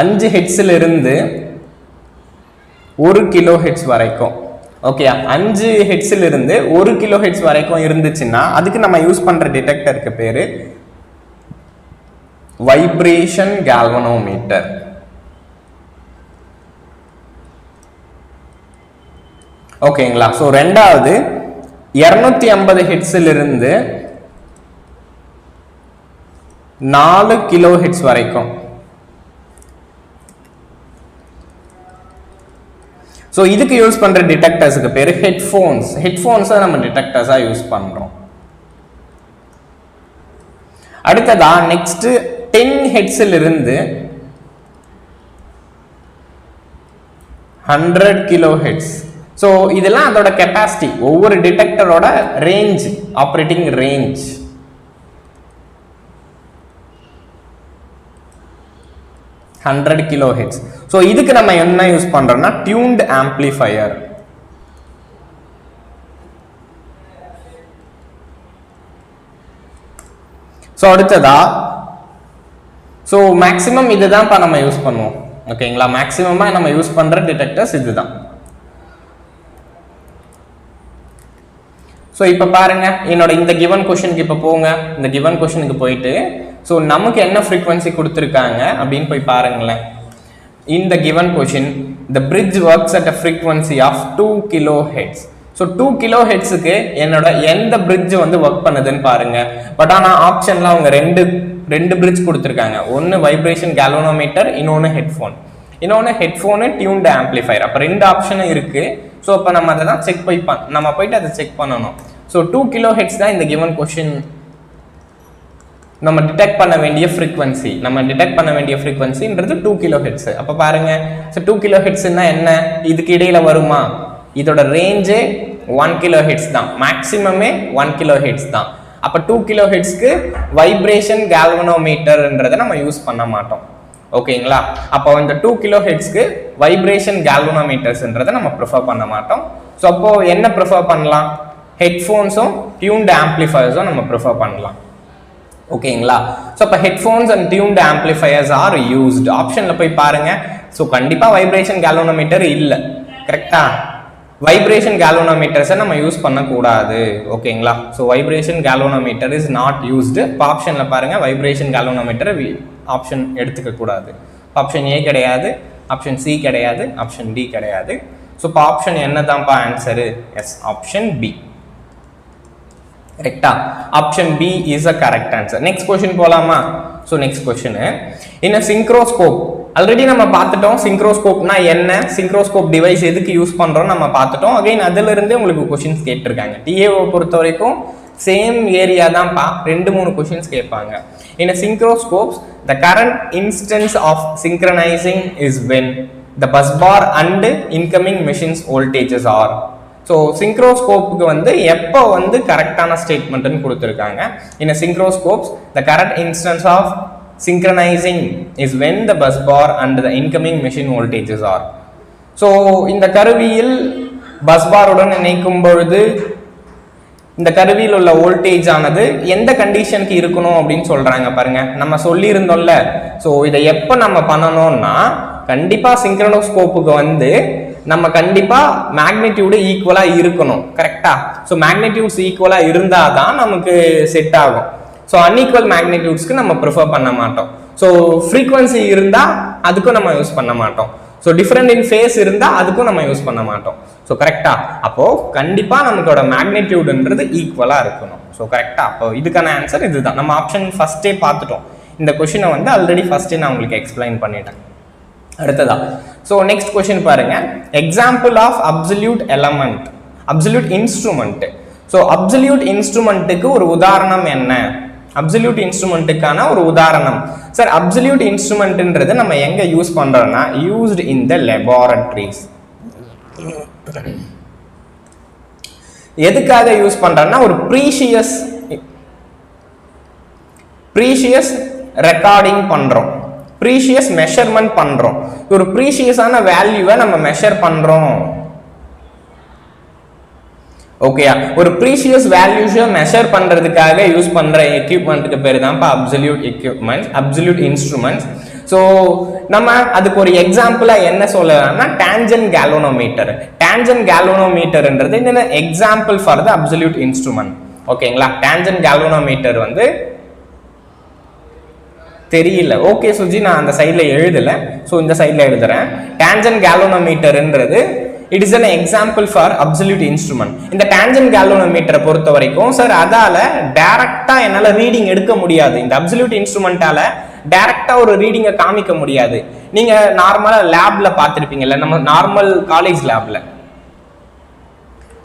5 ஹெட்ஸில் இருந்து 1 கிலோ ஹெட்ஸ் வரைக்கும். ஓகே, 5 ஹெட்ஸில் இருந்து 1 கிலோ ஹெட்ஸ் வரைக்கும் இருந்துச்சுன்னா அதுக்கு நம்ம யூஸ் பண்ணுற டிடெக்டருக்கு பேர் வைப்ரேஷன் கேல்வனோமீட்டர். ஓகேங்களா. ஸோ ரெண்டாவது 250 ஹெட்ஸில் இருந்து 4 கிலோ ஹெட்ஸ் வரைக்கும். ஸோ இதுக்கு யூஸ் பண்ற டிடெக்டர்ஸுக்கு பேரு ஹெட்ஃபோன்ஸை நம்ம டிடெக்டர்ஸா யூஸ் பண்றோம். அடுத்ததா நெக்ஸ்ட் 10 ஹெட்ஸில் இருந்து 100 கிலோ ஹெட்ஸ். ஸோ இதெல்லாம் அதோட கெப்பாசிட்டி, ஒவ்வொரு டிடெக்டரோட range, operating range. $100 kilo hertz. So இதுக்கு நம்ம என்ன யூஸ் பண்றோம்னா டியூன்ட் ஆம்பிளிஃபையர். ஸோ அடுத்ததா ஸோ மேக்சிமம் இதுதான் நம்ம யூஸ் பண்ணுவோம். ஓகேங்களா, மேக்சிமமா நம்ம யூஸ் பண்ற டிடெக்டர்ஸ் இதுதான். ஸோ இப்போ பாருங்க, என்னோட இந்த கிவன் கொஷனுக்கு இப்போ போங்க. இந்த கிவன் கொஷனுக்கு போயிட்டு ஸோ நமக்கு என்ன ஃப்ரீக்வன்சி கொடுத்துருக்காங்க அப்படின்னு போய் பாருங்களேன். இந்த given question the bridge works at a frequency of 2 kilohertz. So 2 கிலோஹெட்ஸுக்கு என்னோட எந்த பிரிட்ஜ் வந்து ஒர்க் பண்ணுதுன்னு பாருங்க. பட் ஆனால் ஆப்ஷன்ல அவங்க ரெண்டு பிரிட்ஜ் கொடுத்துருக்காங்க. ஒன்று வைப்ரேஷன் கேல்வனோமீட்டர், இன்னொன்று ஹெட்ஃபோனு டியூன்டு ஆம்பிளிஃபையர். அப்போ 2 ஆப்ஷனும் இருக்கு. ஸோ அப்போ நம்ம அதை தான் நம்ம போயிட்டு அதை செக் பண்ணணும். ஸோ 2 கிலோ ஹெட்ஸ் தான் இந்த கிவன் கொஷின் நம்ம டிடெக்ட் பண்ண வேண்டிய ஃப்ரீக்வன்சின்றது 2 கிலோ ஹெட்ஸ். அப்போ பாருங்க, ஸோ 2 கிலோ ஹெட்ஸ்னா என்ன, இதுக்கு இடையில வருமா? இதோட ரேஞ்சே 1 கிலோ ஹெட்ஸ் தான், மேக்ஸிமமே 1 கிலோ ஹெட்ஸ் தான். அப்போ 2 கிலோ ஹெட்ஸ்க்கு வைப்ரேஷன் கேல்வனோமீட்டர்ன்றதை நம்ம யூஸ் பண்ண மாட்டோம். ஓகேங்களா, அப்போ இந்த 2 கிலோ ஹெட்ஸ்க்கு வைப்ரேஷன் கேல்வனோமீட்டர்ஸ்ன்றதை நம்ம ப்ரிஃபர் பண்ண மாட்டோம். ஸோ அப்போ என்ன ப்ரிஃபர் பண்ணலாம்? ஹெட்ஃபோன்ஸும் டியூன்டு ஆம்பிளிஃபயர்ஸும் நம்ம ப்ரிஃபர் பண்ணலாம். ஓகேங்களா, ஸோ அப்போ headphones and tuned amplifiers R used. ஆப்ஷன்ல போய் பாருங்க. ஸோ கண்டிப்பாக வைப்ரேஷன் கேல்வனோமீட்டர் இல்லை, கரெக்டா? வைப்ரேஷன் கேல்வனோமீட்டர்ஸை நம்ம யூஸ் பண்ணக்கூடாது. ஓகேங்களா, so vibration galvanometer is not used. இப்போ ஆப்ஷன்ல பாருங்க, வைப்ரேஷன் கேல்வனோமீட்டர் ஆப்ஷன் எடுத்துக்க கூடாது. ஆப்ஷன் ஏ கிடையாது, ஆப்ஷன் சி கிடையாது, ஆப்ஷன் டி கிடையாது. ஸோ இப்போ ஆப்ஷன் என்ன தான்ப்பா ஆன்சரு? Yes, option B. கரெக்டா? Option B is a correct answer. Next question போலாமா? So next question, in synchroscope already நம்ம பார்த்துட்டோம். சிங்க்ரோஸ்கோப்னா என்ன, சிங்க்ரோஸ்கோப் டிவைஸ் எதுக்கு யூஸ் பண்றோம் நம்ம பார்த்துட்டோம். அகைன் அதுல இருந்தே உங்களுக்கு கொஸ்டின்ஸ் கேட்டிருக்காங்க. டிஏஓ பொறுத்த வரைக்கும் சேம் ஏரியா தான் பா, 2-3 கொஸ்டின்ஸ் கேட்பாங்க. இன் synchroscopes the current instance of synchronizing is when the bus bar and incoming machines voltages are. So சிங்க்ரோஸ்கோப்புக்கு வந்து எப்போ வந்து கரெக்டான ஸ்டேட்மெண்ட்னு கொடுத்துருக்காங்க. In synchroscopes the current instance of synchronizing is when the bus bar and the incoming machine voltages are. So இந்த கருவியில் பஸ் பாருடன் இணைக்கும் பொழுது இந்த கருவியில் உள்ள வோல்டேஜ் ஆனது எந்த கண்டிஷனுக்கு இருக்கணும் அப்படின்னு சொல்றாங்க பாருங்க. நம்ம சொல்லியிருந்தோம்ல, ஸோ இதை எப்போ நம்ம பண்ணணும்னா கண்டிப்பா சிங்க்ரோனோஸ்கோப்புக்கு வந்து நம்ம கண்டிப்பா மேக்னிடியூடு ஈக்குவலா இருக்கணும், கரெக்டா? ஸோ மேக்னிடியூட்ஸ் ஈக்குவலா இருந்தாதான் நமக்கு செட் ஆகும். ஸோ அன்ஈக்குவல் மேக்னிடியூட்ஸ்க்கு நம்ம ப்ரிஃபர் பண்ண மாட்டோம். ஸோ ஃப்ரீக்வன்சி இருந்தா அதுக்கும் நம்ம யூஸ் பண்ண மாட்டோம். ஸோ டிஃப்ரெண்ட் இன் ஃபேஸ் இருந்தால் அதுக்கும் நம்ம யூஸ் பண்ண மாட்டோம். ஸோ கரெக்டா? அப்போ கண்டிப்பாக நமக்கோட மேக்னிடியூடுன்றது ஈக்குவலாக இருக்கணும். ஸோ கரெக்டா? அப்போ இதுக்கான ஆன்சர் இதுதான். நம்ம ஆப்ஷன் ஃபர்ஸ்டே பார்த்துட்டோம். இந்த கொஷினை வந்து ஆல்ரெடி ஃபஸ்ட்டு நான் உங்களுக்கு எக்ஸ்பிளைன் பண்ணிட்டேன். அடுத்ததா ஸோ நெக்ஸ்ட் கொஷின் பாருங்க, example of absolute element, absolute instrument. So absolute இன்ஸ்ட்ருமெண்ட்டுக்கு ஒரு உதாரணம் என்ன? அப்சல்யூட் இன்ஸ்ட்ருமெண்ட்டுக்கான ஒரு உதாரணம் சார், அப்சல்யூட் இன்ஸ்ட்ருமெண்ட்ன்றது நம்ம எங்க யூஸ் பண்றோம்னா யூஸ்டு இன் த லெபார்டரிஸ். எதுக்காக யூஸ் பண்றோம்னா ஒரு ப்ரீஷியஸ் ரெக்கார்டிங் பண்றோம், ப்ரீஷியஸ் மெஷர்மெண்ட் பண்றோம். ஒரு ப்ரீஷியஸான வேல்யூவை நம்ம மெஷர் பண்றோம். ஓகேயா, ஒரு ப்ரீஷியஸ் வேல்யூஸை மெஷர் பண்றதுக்காக யூஸ் பண்ற எக்யூப்மெண்ட்டுக்கு பேர் தான் absolute equipments, absolute instruments. So நம்ம அதுக்கு ஒரு எக்ஸாம்பிளா என்ன சொல்லலாம்னா டான்ஜென்ட் கேல்வனோமீட்டர். டான்ஜென்ட் கேல்வனோமீட்டர்ன்றது என்ன example for the absolute instrument. ஓகேங்களா, டான்ஜென்ட் கேல்வனோமீட்டர் வந்து தெரியல. ஓகே சுஜி, நான் அந்த சைட்ல எழுதல, ஸோ இந்த சைட்ல எழுதுறேன். டான்ஜென்ட் கேல்வனோமீட்டர்ன்றது it is an example for absolute instrument. இந்த டான்ஜென்ட் கேல்வனோமீட்டரை பொறுத்த வரைக்கும் சார் அதால டைரக்டா என்னால ரீடிங் எடுக்க முடியாது. இந்த அப்சல்யூட் இன்ஸ்ட்ருமெண்டால டைரக்டா ஒரு ரீடிங்கை காமிக்க முடியாது. நீங்க நார்மலா லேப்ல பார்த்துருப்பீங்கல்ல, நம்ம நார்மல்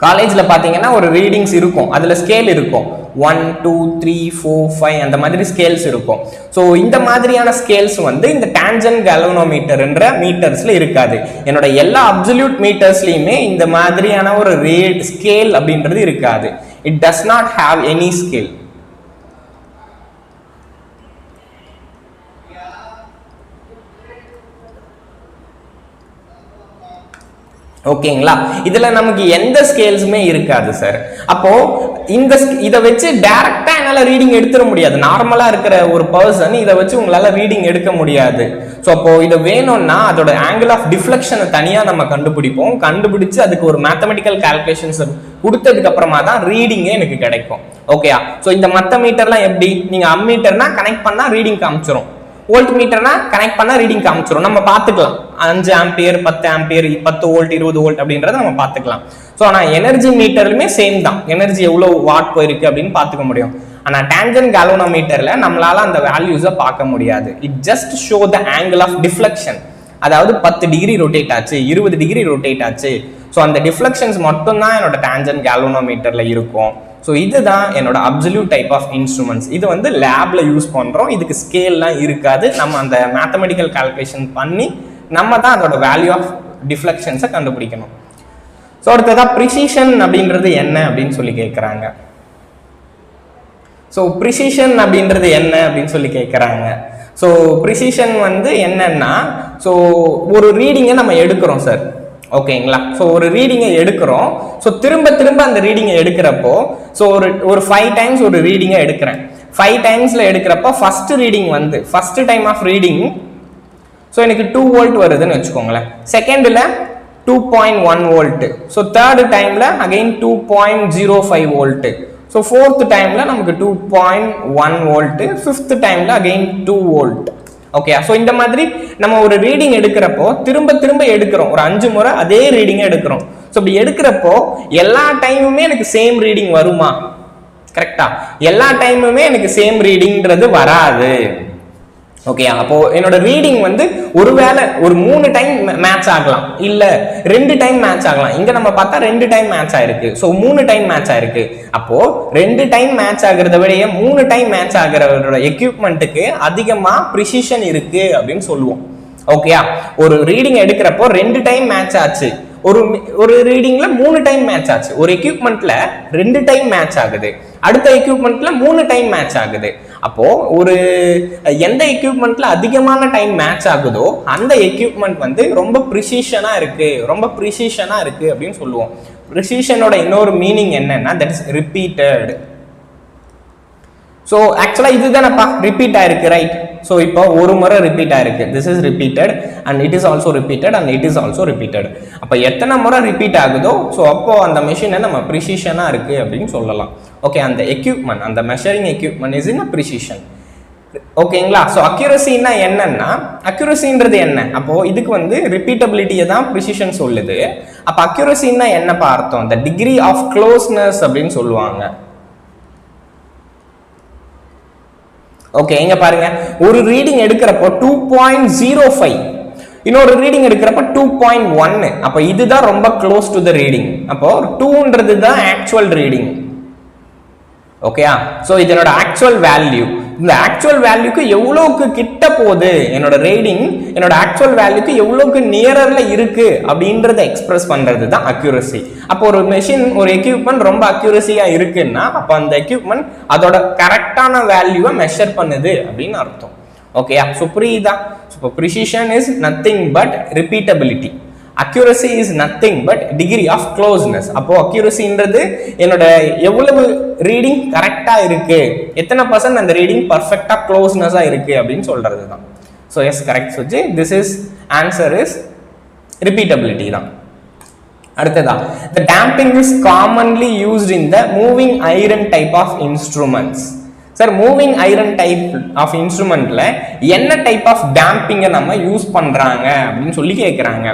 காலேஜ்ல பாத்தீங்கன்னா ஒரு ரீடிங்ஸ் இருக்கும், அதுல ஸ்கேல் இருக்கும், 1 2 3 4 5 அந்த மாதிரி ஸ்கேல்ஸ் இருக்கும். ஸோ இந்த மாதிரியான ஸ்கேல்ஸ் வந்து இந்த டான்ஜென்ட் கேல்வனோமீட்டர்ன்ற மீட்டர்ஸ்ல இருக்காது. என்னோட எல்லா அப்சல்யூட் மீட்டர்ஸ்லயுமே இந்த மாதிரியான ஒரு ஸ்கேல் அப்படின்றது இருக்காது. It does not have any scale. ஓகேங்களா, இதுல நமக்கு எந்த ஸ்கேல்ஸுமே இருக்காது சார். அப்போ இதை வச்சு டைரக்டா என்னால ரீடிங் எடுத்துட முடியாது. நார்மலா இருக்கிற ஒரு பர்சன் இதை வச்சு உங்களால ரீடிங் எடுக்க முடியாது. ஸோ அப்போ இது வேணும்னா அதோட ஆங்கிள் ஆஃப் டிஃப்ளெக்ஷனை தனியா நம்ம கண்டுபிடிப்போம். கண்டுபிடிச்சு அதுக்கு ஒரு மேத்தமெட்டிக்கல் கால்குலேஷன்ஸ் கொடுத்ததுக்கு அப்புறமா தான் ரீடிங்கே எனக்கு கிடைக்கும். ஓகேயா, ஸோ இந்த மற்ற மீட்டர்லாம் எப்படி, நீங்க அம்மீட்டர்னா கனெக்ட் பண்ணா ரீடிங் காமிச்சிரும், வோல்ட் மீட்டர்னா கனெக்ட் பண்ணா ரீடிங் காமிச்சிரும், நம்ம பார்த்துக்கலாம். 5 ஆம்பியர் 10 ஆம்பியர் 10 வோல்ட் 20 வோல்ட் அப்படின்றத நம்ம பார்த்துக்கலாம். ஸோ ஆனால் எனர்ஜி மீட்டர்லுமே சேம் தான், எனர்ஜி எவ்வளோ வாட் போயிருக்கு அப்படின்னு பார்த்துக்க முடியும். ஆனால் டான்ஜென்ட் கேல்வனோமீட்டர்ல நம்மளால அந்த வேல்யூஸை பார்க்க முடியாது. It just show the angle of deflection, அதாவது 10 டிகிரி ரொட்டேட் ஆச்சு, 20 டிகிரி ரொட்டேட் ஆச்சு. ஸோ அந்த டிஃப்ளெக்ஷன்ஸ் மட்டும் தான் என்னோட டான்ஜென்ட் கேல்வனோமீட்டர்ல இருக்கும். ஸோ இதுதான் என்னோட அப்சல்யூட் டைப் ஆஃப் இன்ஸ்ட்ருமெண்ட்ஸ். இது வந்து லேப்ல யூஸ் பண்றோம், இதுக்கு ஸ்கேல்லாம் இருக்காது. நம்ம அந்த மேத்தமெட்டிக்கல் கால்குலேஷன் பண்ணி நம்ம தான் அதோட வேல்யூ ஆஃப் டிஃப்ளெக்ஷன்ஸை கண்டுபிடிக்கணும். ஸோ அடுத்ததான் ப்ரிசிஷன் அப்படின்றது என்ன அப்படின்னு சொல்லி கேட்குறாங்க. ஸோ ப்ரிசிஷன் அப்படின்றது என்ன அப்படின்னு சொல்லி கேட்குறாங்க. ஸோ ப்ரிசிஷன் வந்து என்னன்னா, ஸோ ஒரு ரீடிங்கை நம்ம எடுக்கிறோம் சார், ஓகேங்களா. ஸோ ஒரு ரீடிங்கை எடுக்கிறோம். ஸோ திரும்ப திரும்ப அந்த ரீடிங்கை எடுக்கிறப்போ, ஸோ ஒரு 5 டைம்ஸ் ஒரு ரீடிங்கை எடுக்கிறேன். 5 டைம்ஸ்ல எடுக்கிறப்போ ஃபர்ஸ்ட் ரீடிங் வந்து first time of reading so எனக்கு 2 வோல்ட் வருதுன்னு வச்சுக்கோங்களேன். செகண்டில் 2.1 வோல்ட். ஸோ தேர்டு டைம்ல அகைன் 2.05 வோல்ட். ஸோ ஃபோர்த் டைம்ல நமக்கு 2.1 வோல்ட். ஃபிஃப்த் டைம்ல அகைன் 2 வோல்ட். ஓகே, ஸோ இந்த மாதிரி நம்ம ஒரு ரீடிங் எடுக்கிறப்போ திரும்ப திரும்ப எடுக்கிறோம், ஒரு 5 முறை அதே ரீடிங்கை எடுக்கிறோம். ஸோ இப்படி எடுக்கிறப்போ எல்லா டைமுமே எனக்கு சேம் ரீடிங் வருமா? கரெக்டா, எல்லா டைமுமே எனக்கு சேம் ரீடிங்ன்றது வராது. ஓகே, அப்போ என்னோட ரீடிங் வந்து ஒருவேளை ஒரு 3 டைம் மேட்ச் ஆகலாம், இல்ல 2 டைம் மேட்ச் ஆகலாம். இங்க நம்ம பார்த்தா 2 டைம் மேட்ச் ஆயிருக்கு, ஸோ 3 டைம் மேட்ச் ஆயிருக்கு. அப்போ 2 டைம் மேட்ச் ஆகுறத விட 3 டைம் மேட்ச் ஆகிறவரோட எக்யூப்மெண்ட்டுக்கு அதிகமா ப்ரிசிஷன் இருக்கு அப்படின்னு சொல்லுவோம். ஓகேயா, ஒரு ரீடிங் எடுக்கிறப்போ 2 டைம் மேட்ச் ஆச்சு, ஒரு ரீடிங்ல 3 டைம் மேட்ச் ஆச்சு. ஒரு எக்யூப்மெண்ட்ல 2 டைம் மேட்ச் ஆகுது, அடுத்த எக்யூப்மெண்ட்ல 3 டைம் மேட்ச் ஆகுது. அப்போ ஒரு எந்த எக்யூப்மெண்ட்ல அதிகமான டைம் மேட்ச் ஆகுதோ அந்த எக்யூப்மெண்ட் வந்து ரொம்ப ப்ரிசிஷனா இருக்கு, ரொம்ப ப்ரிசிஷனா இருக்கு அப்படின்னு சொல்லுவோம். ப்ரிசிஷனோட இன்னொரு மீனிங் என்னன்னா தட் இஸ் ரிப்பீட்டட். ஸோ ஆக்சுவலாக இதுதானப்பா ரிப்பீட் ஆயிருக்கு, ரைட்? ஸோ இப்போ ஒரு முறை ரிப்பீட் ஆயிருக்கு, this is repeated and it is also repeated and it is also repeated. அப்போ எத்தனை முறை ரிப்பீட் ஆகுதோ ஸோ அப்போ அந்த மெஷினை நம்ம ப்ரிசிஷனாக இருக்கு அப்படின்னு சொல்லலாம். ஓகே, அந்த எக்யூப்மெண்ட், அந்த measuring equipment is in a precision. ஓகேங்களா? ஸோ அக்யூரசின்னா என்னன்னா, அக்யூரசின்றது என்ன? அப்போ இதுக்கு வந்து ரிப்பீட்டபிலிட்டியை தான் ப்ரிசிஷன் சொல்லுது. அப்போ அக்யூரசின்னா என்னப்பா அர்த்தம்? த டிகிரி ஆஃப் க்ளோஸ்னஸ் அப்படின்னு சொல்லுவாங்க. ஓகே, இங்க பாருங்க, ஒரு ரீடிங் எடுக்கிறப்போ 2.05, இன்னொரு ரீடிங் எடுக்கிறப்ப 2.1. அப்போ இதுதான் ரொம்ப க்ளோஸ் டு த ரீடிங். அப்போ 2ன்றது தான் ஆக்சுவல் ரீடிங். ஓகேயா? ஸோ இதனோட ஆக்சுவல் வேல்யூ, இந்த ஆக்சுவல் வேல்யூக்கு எவ்வளோக்கு கிட்ட போகுது என்னோட ரீடிங், என்னோட ஆக்சுவல் வேல்யூக்கு எவ்வளோக்கு நியரர்ல இருக்கு அப்படின்றத எக்ஸ்பிரஸ் பண்றது தான் அக்யூரசி. அப்போ ஒரு மெஷின், ஒரு எக்யூப்மெண்ட் ரொம்ப அக்யூரசியா இருக்குன்னா அப்போ அந்த எக்யூப்மெண்ட் அதோட கரெக்டான வேல்யூவை மெஷர் பண்ணுது அப்படின்னு அர்த்தம். ஓகேயா? ஸோ புரியுதா? இப்போ precision is nothing but repeatability, accuracy is nothing but degree of closeness. அப்போ அக்யூரசின்றது என்னோட எவ்வளவு ரீடிங் கரெக்டா இருக்கு, எத்தனை % அந்த ரீடிங் பர்ஃபெக்டா க்ளோஸ்னஸா இருக்கு அப்படின்னு சொல்றது தான். So yes, correct Suji, this is answer is repeatability தான். அடுத்ததா, the damping is commonly used in the moving iron type of instruments. Sir, moving iron type of இன்ஸ்ட்ருமெண்ட்ல என்ன டைப் ஆஃப் டேம்பிங்கை நம்ம யூஸ் பண்றாங்க அப்படின்னு சொல்லி கேட்குறாங்க.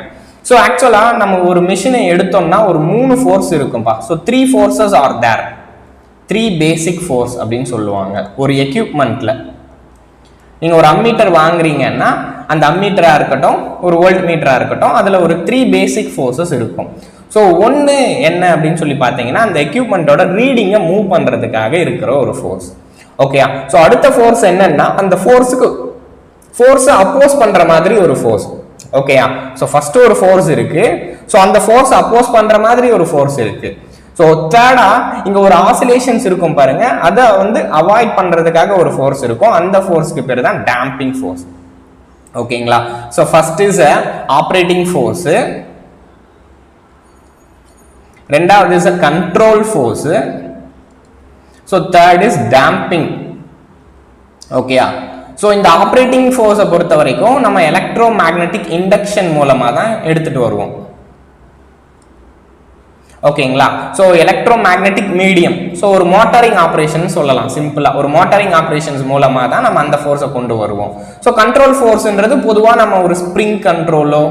ஸோ ஆக்சுவலா நம்ம ஒரு மிஷினை எடுத்தோம்னா ஒரு 3 ஃபோர்ஸ் இருக்கும்பா. So 3 forces are there, 3 basic force அப்படின்னு சொல்லுவாங்க ஒரு எக்யூப்மெண்ட்ல. நீங்க ஒரு அம்மீட்டர் வாங்குறீங்கன்னா அந்த அம்மீட்டரா இருக்கட்டும், ஒரு வோல்ட் மீட்டரா இருக்கட்டும், அதுல ஒரு 3 பேசிக் ஃபோர்ஸஸ் இருக்கும். ஸோ ஒன்று என்ன அப்படின்னு சொல்லி பார்த்தீங்கன்னா அந்த எக்யூப்மெண்ட்டோட ரீடிங்கை மூவ் பண்றதுக்காக இருக்கிற ஒரு ஃபோர்ஸ். ஓகேயா? ஸோ அடுத்த ஃபோர்ஸ் என்னன்னா அந்த ஃபோர்ஸை அப்போஸ் பண்ற மாதிரி ஒரு ஃபோர்ஸ். ஓகேயா? ஸோ ஃபர்ஸ்ட் ஒரு ஃபோர்ஸ் இருக்கு, ஸோ அந்த ஃபோர்ஸ் அப்போஸ் பண்ற மாதிரி ஒரு ஃபோர்ஸ் இருக்கு. ஸோ தேர்டா இங்க ஒரு ஆசிலேஷன்ஸ் இருக்கும் பாருங்க, அதை அவாய்ட் பண்றதுக்காக ஒரு ஃபோர்ஸ் இருக்கும். அந்த ஃபோர்ஸ்க்கு பேர் தான் டேம்பிங் ஃபோர்ஸ். ஓகேங்களா? So first is operating force, ரெண்டாவது is control force, so third is damping. ஓகேயா? ஸோ இந்த ஆப்ரேட்டிங் ஃபோர்ஸை பொறுத்த வரைக்கும் நம்ம எலக்ட்ரோ மேக்னெட்டிக் இண்டக்ஷன் மூலமா தான் எடுத்துட்டு வருவோம். ஓகேங்களா? So electro magnetic medium, so ஒரு மோட்டரிங் ஆப்ரேஷன் சொல்லலாம் சிம்பிளா. ஒரு மோட்டரிங் ஆப்ரேஷன்ஸ் மூலமா தான் நம்ம அந்த ஃபோர்ஸை கொண்டு வருவோம். ஸோ கண்ட்ரோல் ஃபோர்ஸ்ன்றது பொதுவாக நம்ம ஒரு ஸ்ப்ரிங் கண்ட்ரோலோ,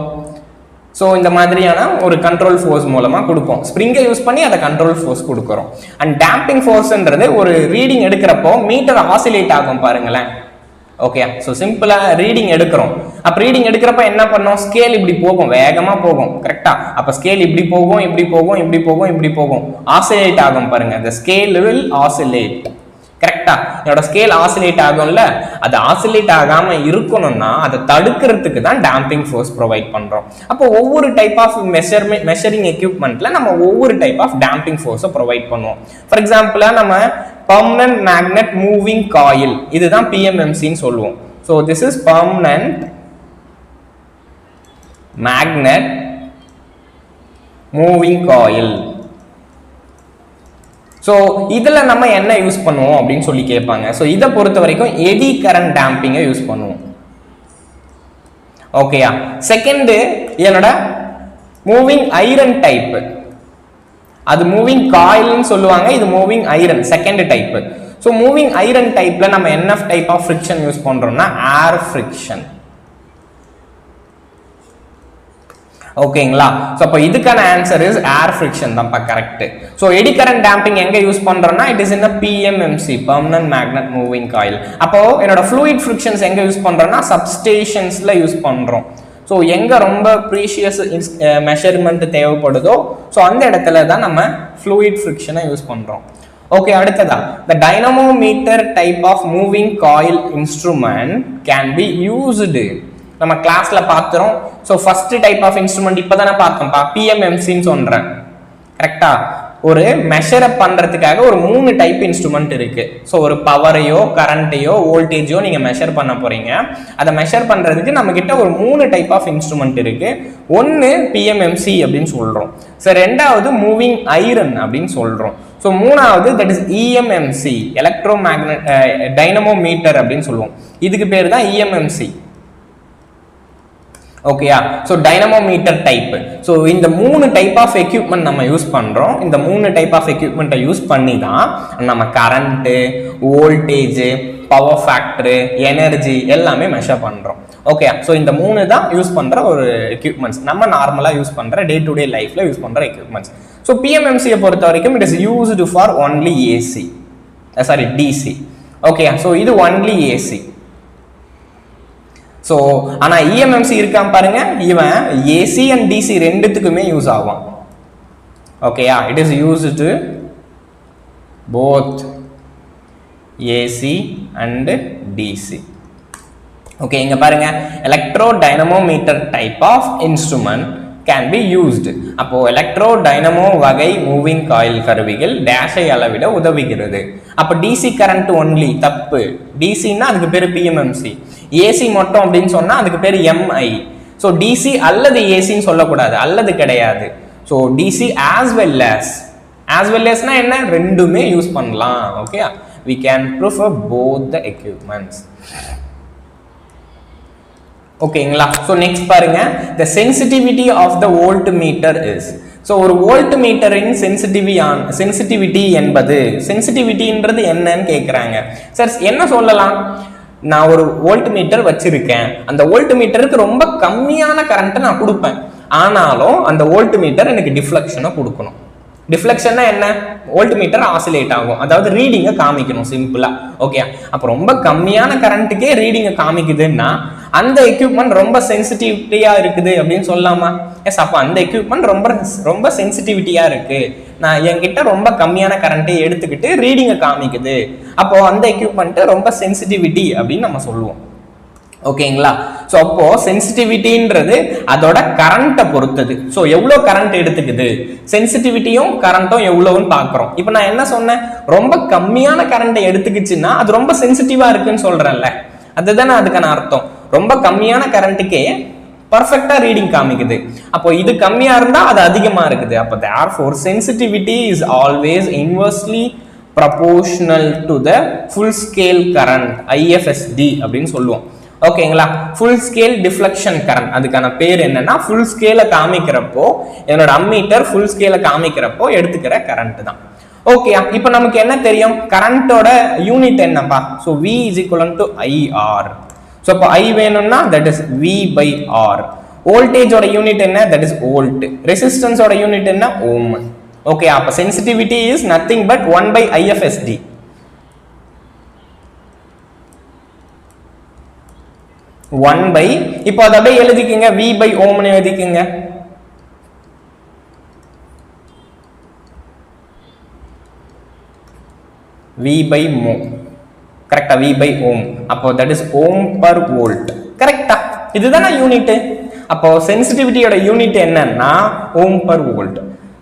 ஸோ இந்த மாதிரியான ஒரு கண்ட்ரோல் ஃபோர்ஸ் மூலமா கொடுப்போம். ஸ்ப்ரிங்கை யூஸ் பண்ணி அதை கண்ட்ரோல் ஃபோர்ஸ் கொடுக்குறோம். அண்ட் டேம்பிங் ஃபோர்ஸ்ன்றது ஒரு ரீடிங் எடுக்கிறப்போ மீட்டர் ஆசிலேட் ஆகும் பாருங்களேன். ஓகே, ஸோ சிம்பிளா ரீடிங் எடுக்கிறோம். அப்போ ரீடிங் எடுக்கிறப்ப என்ன பண்ணோம், ஸ்கேல் இப்படி போகும், வேகமா போகும். கரெக்டா? அப்போ ஸ்கேல் இப்படி போகும், இப்படி போகும், இப்படி போகும், இப்படி போகும், ஆசிலேட் ஆகும் பாருங்க. the scale will oscillate. கரெக்டா? என்னோட ஸ்கேல் ஆசிலேட் ஆகும்ல, அது ஆசிலேட் ஆகாம இருக்கணும்னா அதை தடுக்கிறதுக்கு தான் டேம்பிங் ஃபோர்ஸ் ப்ரொவைட் பண்றோம். அப்போ ஒவ்வொரு டைப் ஆஃப் மெஷரிங் எக்யூப்மெண்ட்ல நம்ம ஒவ்வொரு டைப் ஆஃப் டேம்பிங் ஃபோர்ஸை ப்ரொவைட் பண்ணுவோம். ஃபார் எக்ஸாம்பிளா நம்ம permanent magnet moving coil, இதுதான் PMMC ன்னு சொல்லுவோம். so this is permanent magnet moving coil. so இதுல நம்ம என்ன யூஸ் பண்ணுவோம் அப்படின்னு சொல்லி கேட்பாங்க. so இதை பொறுத்த வரைக்கும் எடி கரண்ட் டேம்பிங்கை யூஸ் பண்ணுவோம். ஓகேயா? செகண்ட் என்னோட மூவிங் ஐரன் டைப், அது மூவிங் காயில்னு சொல்லுவாங்க, இது moving iron second type. So moving iron டைப்ல நம்ம என்ன டைப் ஆஃப் ஃப்ரிக்ஷன் யூஸ் பண்றோம்னா ஏர் ஃப்ரிக்ஷன். ஓகேங்களா? ஸோ அப்போ இதுக்கான ஆன்சர் இஸ் ஏர் ஃப்ரிக்ஷன் தான் correct. So eddy current damping எங்க யூஸ் பண்றோம்னா it is in PMMC, permanent magnet moving coil. அப்போ என்னோட ஃப்ளூயிட் ஃப்ரிக்ஷன்ஸ் எங்க யூஸ் பண்றோம்னா சப்ஸ்டேஷன்ஸ்ல யூஸ் பண்றோம். ஸோ எங்கே ரொம்ப ப்ரீஷியஸ் மெஷர்மெண்ட் தேவைப்படுதோ ஸோ அந்த இடத்துல தான் நம்ம ஃப்ளூயிட் ஃப்ரிக்ஷனை யூஸ் பண்ணுறோம். ஓகே, அடுத்ததா the dynamometer type of moving coil instrument can be used. நம்ம கிளாஸ்ல பார்த்துறோம். So first type of instrument இப்போ தானே பார்த்தோம்ப்பா, PMMCன்னு சொல்கிறேன். கரெக்டா? ஒரு மெஷர் அப் பண்றதுக்காக ஒரு 3 டைப் இன்ஸ்ட்ருமெண்ட் இருக்கு. ஸோ ஒரு பவரையோ கரண்ட்டையோ வோல்டேஜோ நீங்க மெஷர் பண்ண போறீங்க. அதை மெஷர் பண்றதுக்கு நம்ம கிட்ட ஒரு 3 டைப் ஆஃப் இன்ஸ்ட்ருமெண்ட் இருக்கு. ஒன்னு PMMC அப்படின்னு சொல்றோம். ஸோ ரெண்டாவது மூவிங் ஐரன் அப்படின்னு சொல்றோம். ஸோ மூணாவது that is EMMC, electro magnet dynamometer அப்படின்னு சொல்லுவோம். இதுக்கு பேர் தான் EMMC. ஓகேயா? So டைனமோமீட்டர் type. ஸோ இந்த 3 டைப் ஆஃப் எக்யூப்மெண்ட் நம்ம யூஸ் பண்றோம். இந்த 3 டைப் ஆஃப் எக்யூப்மெண்ட்டை யூஸ் பண்ணி தான் நம்ம current, voltage, power factor, energy எல்லாமே மெஷர் பண்றோம். ஓகே, ஸோ இந்த 3 தான் யூஸ் பண்ற ஒரு எக்யூப்மெண்ட்ஸ், நம்ம நார்மலா யூஸ் பண்ற டே டு டே லைஃப்ல யூஸ் பண்ற எக்யூப்மெண்ட்ஸ். ஸோ PMMC பொறுத்த வரைக்கும் it is used for only DC. Okay, so இது ஒன்லி ஏசி. ஸோ ஆனால் இஎம்எம்சி இருக்கான் பாருங்க, இவன் ஏசி அண்ட் டிசி ரெண்டுத்துக்குமே யூஸ் ஆகும். ஓகேயா, it is used both AC and DC. Okay, இங்க பாருங்க, electro dynamometer type of instrument can be used. அப்போ எலக்ட்ரோ டைனமோ வகை மூவிங் காயில் கருவிகள் டேஷை அளவிட உதவுகிறது. அப்போ டிசி கரண்ட் ஒன்லி தப்பு. டிசின்னா அதுக்கு பேர் பிஎம்எம்சி, ஏசி மட்டும் அப்படின்னு சொன்னா அதுக்கு பேர் எம்ஐ. ஸோ டிசி அல்லது ஏசின்னு சொல்லக்கூடாது, அல்லது கிடையாது. ஸோ டிசி ஆஸ் வெல் ஆஸ்னா என்ன, ரெண்டுமே யூஸ் பண்ணலாம். Okay, we can prefer both the equipments. ஓகேங்களா. ஸோ நெக்ஸ்ட் பாருங்க, the sensitivity of the voltmeter is. So ஒரு வோல்ட்மீட்டரின் சென்சிட்டிவிட்டி என்பது, சென்சிட்டிவிட்டின்றது என்னன்னு கேட்குறாங்க. சார் என்ன சொல்லலாம், நான் ஒரு வோல்ட்மீட்டர் வச்சிருக்கேன், அந்த வோல்ட்மீட்டருக்கு ரொம்ப கம்மியான கரண்ட்டை நான் கொடுப்பேன், ஆனாலும் அந்த வோல்ட்மீட்டர் எனக்கு டிஃப்ளெக்ஷனை கொடுக்கணும். டிஃப்ளெக்ஷன்னா என்ன, வோல்ட்மீட்டர் ஆசிலேட் ஆகும், அதாவது ரீடிங்கை காமிக்கணும் சிம்பிளா. ஓகே, அப்போ ரொம்ப கம்மியான கரண்ட்டுக்கே ரீடிங்கை காமிக்குதுன்னா அந்த எக்யூப்மெண்ட் ரொம்ப சென்சிட்டிவிட்டியா இருக்குது அப்படின்னு சொல்லலாமா? எஸ், அப்போ அந்த எக்யூப்மெண்ட் ரொம்ப சென்சிட்டிவிட்டியா இருக்கு, நான் என்கிட்ட ரொம்ப கம்மியான கரண்ட்டை எடுத்துக்கிட்டு ரீடிங்கை காமிக்குது, அப்போ அந்த எக்யூப்மெண்ட் ரொம்ப சென்சிட்டிவிட்டி அப்படின்னு நம்ம சொல்லுவோம். ஓகேங்களா. ஸோ அப்போ சென்சிட்டிவிட்டின்றது அதோட கரண்ட்டை பொறுத்தது. ஸோ எவ்வளோ கரண்ட் எடுத்துக்குது, சென்சிட்டிவிட்டியும் கரண்ட்டும் எவ்வளோன்னு பார்க்குறோம். இப்போ நான் என்ன சொன்னேன், ரொம்ப கம்மியான கரண்ட்டை எடுத்துக்கிச்சுன்னா அது ரொம்ப சென்சிட்டிவா இருக்குன்னு சொல்றேன்ல, அதுதானே அதுக்கான அர்த்தம். ரொம்ப கம்மியான கரண்ட்டுக்கே பர்ஃபெக்டா ரீடிங் காமிக்குது, அப்போ இது கம்மியா இருந்தா அது அதிகமா இருக்குது. அப்போ therefore sensitivity is always inversely proportional to the full scale current, IFSD அப்படின்னு சொல்லுவோம். ஓகேங்களா. ஃபுல் ஸ்கேல் டிஃப்ளெக்ஷன் கரண்ட், அதுக்கான பேர் என்னன்னா ஃபுல் ஸ்கேல காமிக்கிறப்போ, என்னோட அம்மீட்டர் ஃபுல் ஸ்கேல காமிக்கிறப்போ எடுத்துக்கிற கரண்ட் தான். ஓகே, இப்போ நமக்கு என்ன தெரியும், கரண்டோட யூனிட் என்னப்பா, so V is equivalent to IR. So இப்போ I வேணும்னா that is V by R. வோல்டேஜோட யூனிட் என்ன, தட் இஸ் வோல்ட். ரெசிஸ்டன்ஸோட யூனிட் என்ன, ஓம். ஓகே, அப்போ sensitivity is nothing but 1 by IFSD. One by, இப்போ அதை அப்படியே எழுதிக்கங்க, V by ஓம்னு எழுதிக்கங்க. V by mho, கரெக்டா, V by ohm. அப்போ that is ohm per volt. கரெக்டா, இதுதானே யூனிட். அப்போ சென்சிட்டிவிட்டியோட யூனிட் என்னன்னா ஓம் பர் வோல்ட்.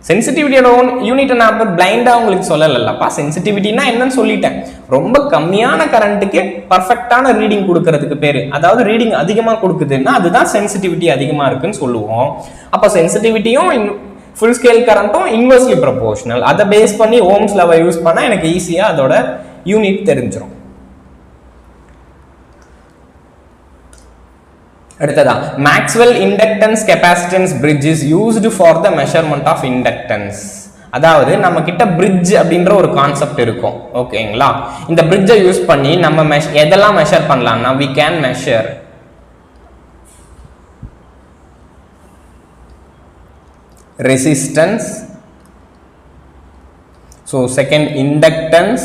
சென்சிட்டிவிட்டியோட யூனிட் நான் அப்போ பிளைண்டா உங்களுக்கு சொல்லலப்பா. சென்சிட்டிவிட்டினா என்னன்னு சொல்லிட்டேன், ரொம்ப கம்மியான கரண்ட்டுக்கு பர்ஃபெக்டான ரீடிங் கொடுக்கறதுக்கு பேரு, அதாவது ரீடிங் அதிகமா கொடுக்குதுன்னா அதுதான் சென்சிட்டிவிட்டி அதிகமா இருக்குன்னு சொல்லுவோம். அப்போ சென்சிட்டிவிட்டியும் ஃபுல் ஸ்கேல் கரண்ட்டும் இன்வெர்ஸ்லி ப்ரொபோர்ஷனல். அதை பேஸ் பண்ணி ஓம்ஸ் லா யூஸ் பண்ணா எனக்கு ஈஸியா அதோட யூனிட் தெரிஞ்சிடும். அடுத்ததா, Maxwell inductance capacitance bridge is used for the measurement of inductance. அதாவது நம்ம கிட்ட பிரிட்ஜ் அப்படின்ற ஒரு கான்செப்ட் இருக்கும். ஓகேங்களா, இந்த பிரிட்ஜை யூஸ் பண்ணி நம்ம எதெல்லாம் மெஷர் பண்ணலாம்னா we can measure resistance, so second inductance,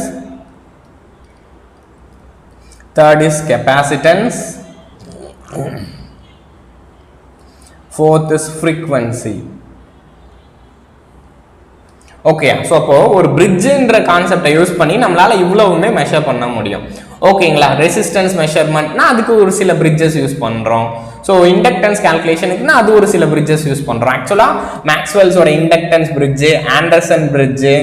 third is capacitance, fourth is frequency. Okay, so அப்போ ஒரு பிரிட்ஜுன்ற கான்செப்டை யூஸ் பண்ணி நம்மளால இவ்வளவுமே மெஷர் பண்ண முடியும். ஓகேங்களா, ரெசிஸ்டன்ஸ் மெஷர்மெண்ட்னா அதுக்கு ஒரு சில பிரிட்ஜஸ் யூஸ் பண்றோம். ஸோ இண்டக்டன்ஸ் கால்குலேஷனுக்குன்னா அது ஒரு சில பிரிட்ஜஸ் யூஸ் பண்றோம். ஆக்சுவலா மேக்ஸ்வெல்ஸோட inductance bridge, Anderson bridge,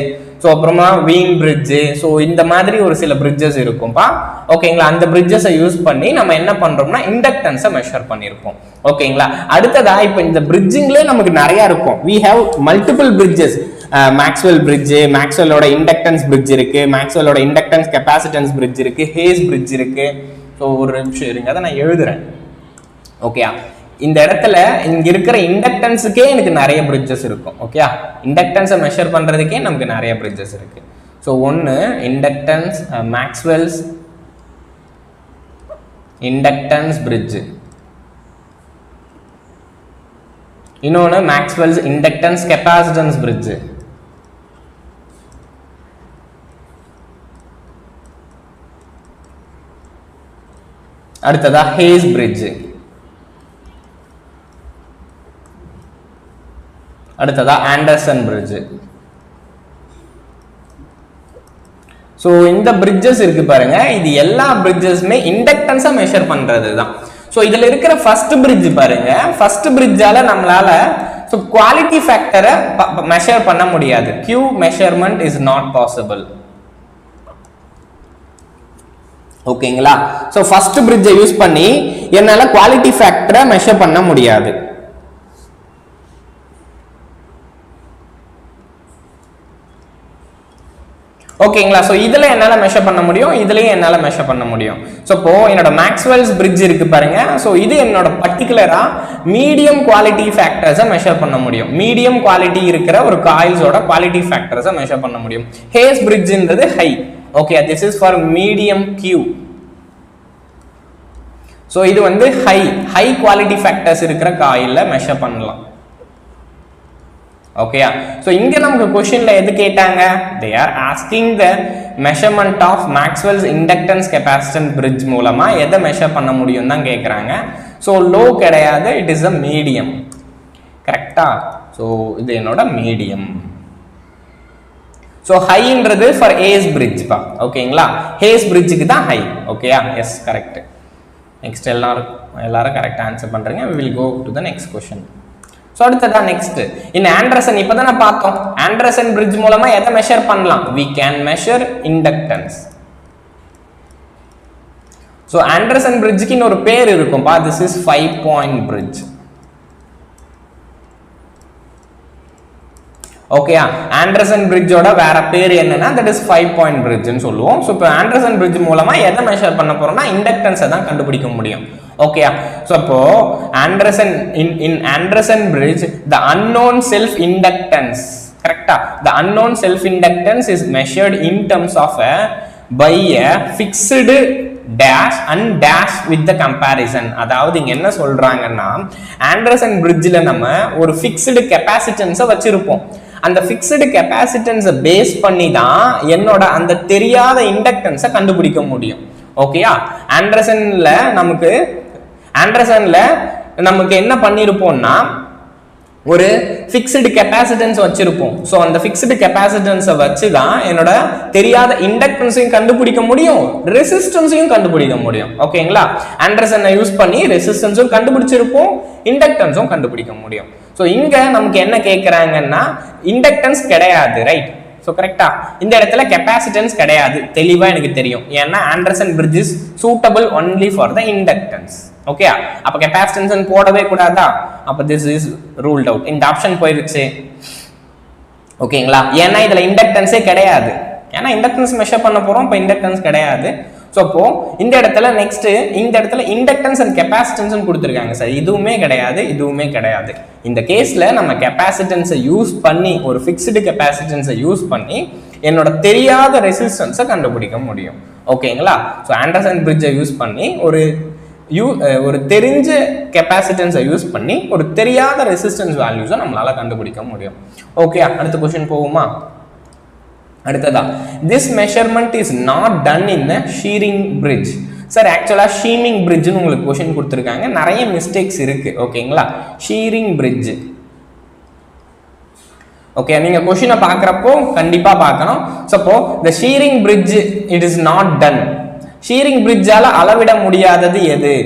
so அப்புறமா வீன் பிரிட்ஜு, ஸோ இந்த மாதிரி ஒரு சில பிரிட்ஜஸ் இருக்கும்பா. ஓகேங்களா, அந்த பிரிட்ஜஸை யூஸ் பண்ணி நம்ம என்ன பண்றோம்னா இண்டக்டன்ஸை மெஷர் பண்ணியிருப்போம். ஓகேங்களா, அடுத்ததா இப்போ இந்த பிரிட்ஜிங்லேயே நமக்கு நிறைய இருக்கும். We have multiple bridges. Maxwell bridge, மேக்ஸ்வெல்லோட இண்டக்டன்ஸ் பிரிட்ஜ் இருக்கு, மேக்ஸ்வெல்லோட இண்டக்டன்ஸ் கெபாசிட்டன்ஸ் பிரிட்ஜ் இருக்கு, ஹேஸ் பிரிட்ஜ் இருக்கு. ஸோ ஒரு நிமிஷம் இருங்க, அதை நான் எழுதுறேன். ஓகே, இந்த இடத்துல இங்க இருக்கிற இண்டக்டன்ஸுக்கே எனக்கு நிறைய பிரிட்ஜஸ் இருக்கும். ஓகே, இண்டக்டன்ஸை மெஷர் பண்றதுக்கே நமக்கு நிறைய பிரிட்ஜஸ் இருக்கு. ஸோ ஒன்று இண்டக்டன்ஸ் மேக்ஸ்வெல்ஸ் இண்டக்டன்ஸ் பிரிட்ஜ், இன்னொன்று மேக்ஸ்வெல்ஸ் இண்டக்டன்ஸ் கெபாசிட்டன்ஸ் பிரிட்ஜ். அடுத்ததா ஹேஸ் பிரிட்ஜ், அடுத்ததா ஆண்டர்சன் பிரிட்ஜ். ஸோ இந்த பிரிட்ஜஸ் இருக்கு பாருங்க, இது எல்லா பிரிட்ஜஸ்மே இண்டக்டன்ஸை மெஷர் பண்றது தான். ஸோ இதில் இருக்கிற ஃபர்ஸ்ட் பிரிட்ஜ் பாருங்க, ஃபர்ஸ்ட் பிரிட்ஜால நம்மளால ஸோ குவாலிட்டி ஃபேக்டரை மெஷர் பண்ண முடியாது. Q measurement is not possible. ஓகேங்களா? ஸோ ஃபர்ஸ்ட் பிரிட்ஜை யூஸ் பண்ணி என்னால குவாலிட்டி ஃபேக்டரை மெஷர் பண்ண முடியாது. ஓகேங்களா? ஸோ இதில் என்னால் மெஷர் பண்ண முடியும், இதுலேயும் என்னால் மெஷர் பண்ண முடியும். ஸோ இப்போ என்னோட மேக்ஸ்வெல்ஸ் பிரிட்ஜ் இருக்கு பாருங்க, ஸோ இது என்னோட பர்டிகுலரா மீடியம் குவாலிட்டி ஃபேக்டர்ஸை மெஷர் பண்ண முடியும். மீடியம் குவாலிட்டி இருக்கிற ஒரு காயில்ஸோட குவாலிட்டி ஃபேக்டர்ஸை மெஷர் பண்ண முடியும். ஹேஸ் பிரிட்ஜ்ன்றது high. Okay, this is for medium Q. So இது வந்து ஹை குவாலிட்டி ஃபேக்டர்ஸ் இருக்கிற காயில்ல மெஷர் பண்ணலாம். ஓகேயா? ஸோ இங்க நமக்கு கொஸ்டின்ல எது கேட்டாங்க? they are asking the measurement of Maxwell's inductance capacitance bridge மூலமா எதை மெஷர் பண்ண முடியும் தான் கேட்குறாங்க. ஸோ லோ கிடையாது, இட் இஸ் அ மீடியம். கரெக்டா? ஸோ இது என்னோட மீடியம். ஸோ ஹைன்றது ஃபார் ஹேஸ் பிரிட்ஜ் பா. ஓகேங்களா? ஹேஸ் பிரிட்ஜுக்கு தான் ஹை. ஓகேயா? S, correct. நெக்ஸ்ட் எல்லாரும் கரெக்டாக ஆன்சர் பண்றீங்க. we will go to the next question. So அடுத்ததான் நெக்ஸ்ட் இன் ஆண்டர்சன். இப்போ தானே பார்த்தோம் ஆண்டர்சன் பிரிட்ஜ் மூலமா எதை மெஷர் பண்ணலாம்? we can measure inductance. So Anderson பிரிட்ஜுக்கு இன்னொரு பேர் இருக்கும்பா, திஸ் இஸ் 5 point bridge. ஓகேயா? ஆண்டர்சன் பிரிட்ஜோட வேற பேர் என்னன்னா தட் இஸ் 5 point bridge ன்னு சொல்லுவோம். ஸோ இப்போ ஆண்டர்சன் பிரிட்ஜ் மூலமா எதை மெஷர் பண்ண போறோம்னா இண்டக்டன்ஸை தான் கண்டுபிடிக்க முடியும். ஓகேயா? ஸோ அப்போ Anderson in Anderson bridge the unknown self inductance, கரெக்டா? The unknown self inductance is measured in terms of by a fixed dash and dash with the comparison. அதாவது இங்க என்ன சொல்றாங்கன்னா ஆண்டர்சன் பிரிட்ஜ்ல நம்ம ஒரு ஃபிக்ஸ்டு கெபாசிட்டன்ஸை வச்சிருப்போம். அந்த ஃபிக்ஸ்டு கெபாசிட்டன்ஸை பேஸ் பண்ணி தான் என்னோட அந்த தெரியாத இண்டக்டன்ஸை கண்டுபிடிக்க முடியும். ஓகேயா? ஆண்டர்சன்ல நமக்கு என்ன பண்ணிருப்போம்னா ஒரு ஃபிக்ஸ்டு கெபாசிட்டன்ஸ் வச்சிருப்போம். ஸோ அந்த ஃபிக்ஸ்டு கெபாசிட்டன்ஸை வச்சு தான் என்னோட தெரியாத இண்டக்டன்ஸையும் கண்டுபிடிக்க முடியும், ரெசிஸ்டன்ஸையும் கண்டுபிடிக்க முடியும். ஓகேங்களா? ஆண்டர்சனை யூஸ் பண்ணி ரெசிஸ்டன்ஸும் கண்டுபிடிச்சிருப்போம், இண்டக்டன்ஸும் கண்டுபிடிக்க முடியும். ஸோ இங்க நமக்கு என்ன கேட்குறாங்கன்னா இண்டக்டன்ஸ் கிடையாது, ரைட்? ஸோ கரெக்டா? இந்த இடத்துல கெபாசிட்டன்ஸ் கிடையாது, தெளிவா எனக்கு தெரியும். ஏன்னா Anderson bridge is suitable only for the inductance. Okay, அப்ப கெபாசிட்டன்ஸ் போடவே கூடாதா? அப்ப திஸ் இஸ் ரூல்ட் அவுட். இந்த ஆப்ஷன் போயிருச்சு. ஓகேங்களா? ஏன்னா இதுல இண்டக்டன்ஸே கிடையாது. ஏன்னா இண்டக்டன்ஸ் மெஷர் பண்ண போறோம், இப்போ இண்டக்டன்ஸ் கிடையாது. ஸோ அப்போ இந்த இடத்துல நெக்ஸ்ட் இந்த இடத்துல இண்டக்டன்ஸ் அண்ட் கெபாசிட்டன்ஸ் கொடுத்துருக்காங்க சார், இதுவுமே கிடையாது, இதுவுமே கிடையாது. இந்த கேஸ்ல நம்ம கெபாசிட்டன்ஸை யூஸ் பண்ணி ஒரு ஃபிக்ஸ்டு கெபாசிட்டன்ஸை யூஸ் பண்ணி என்னோட தெரியாத ரெசிஸ்டன்ஸை கண்டுபிடிக்க முடியும். ஓகேங்களா? ஸோ ஆண்டர்சன் பிரிட்ஜை யூஸ் பண்ணி ஒரு தெரிஞ்ச கெபாசிட்டன்ஸை யூஸ் பண்ணி ஒரு தெரியாத ரெசிஸ்டன்ஸ் வேல்யூஸை நம்மளால கண்டுபிடிக்க முடியும். ஓகே, அடுத்த கொஸ்டின் போகுமா? அடுத்ததா, this measurement is not done in the shearing bridge. Sir ஆக்சுவலா ஷீமிங் பிரிட்ஜ்னு உங்களுக்கு கொஸ்டின் கொடுத்துருக்காங்க, நிறைய மிஸ்டேக்ஸ் இருக்கு. ஓகேங்களா? ஷீரிங் பிரிட்ஜ். ஓகே, நீங்க கொஸ்டினை பார்க்குறப்போ கண்டிப்பா பார்க்கணும். சப்போ the shearing bridge it is not done. ஷீரிங் பிரிட்ஜால அளவிட முடியாதது எது?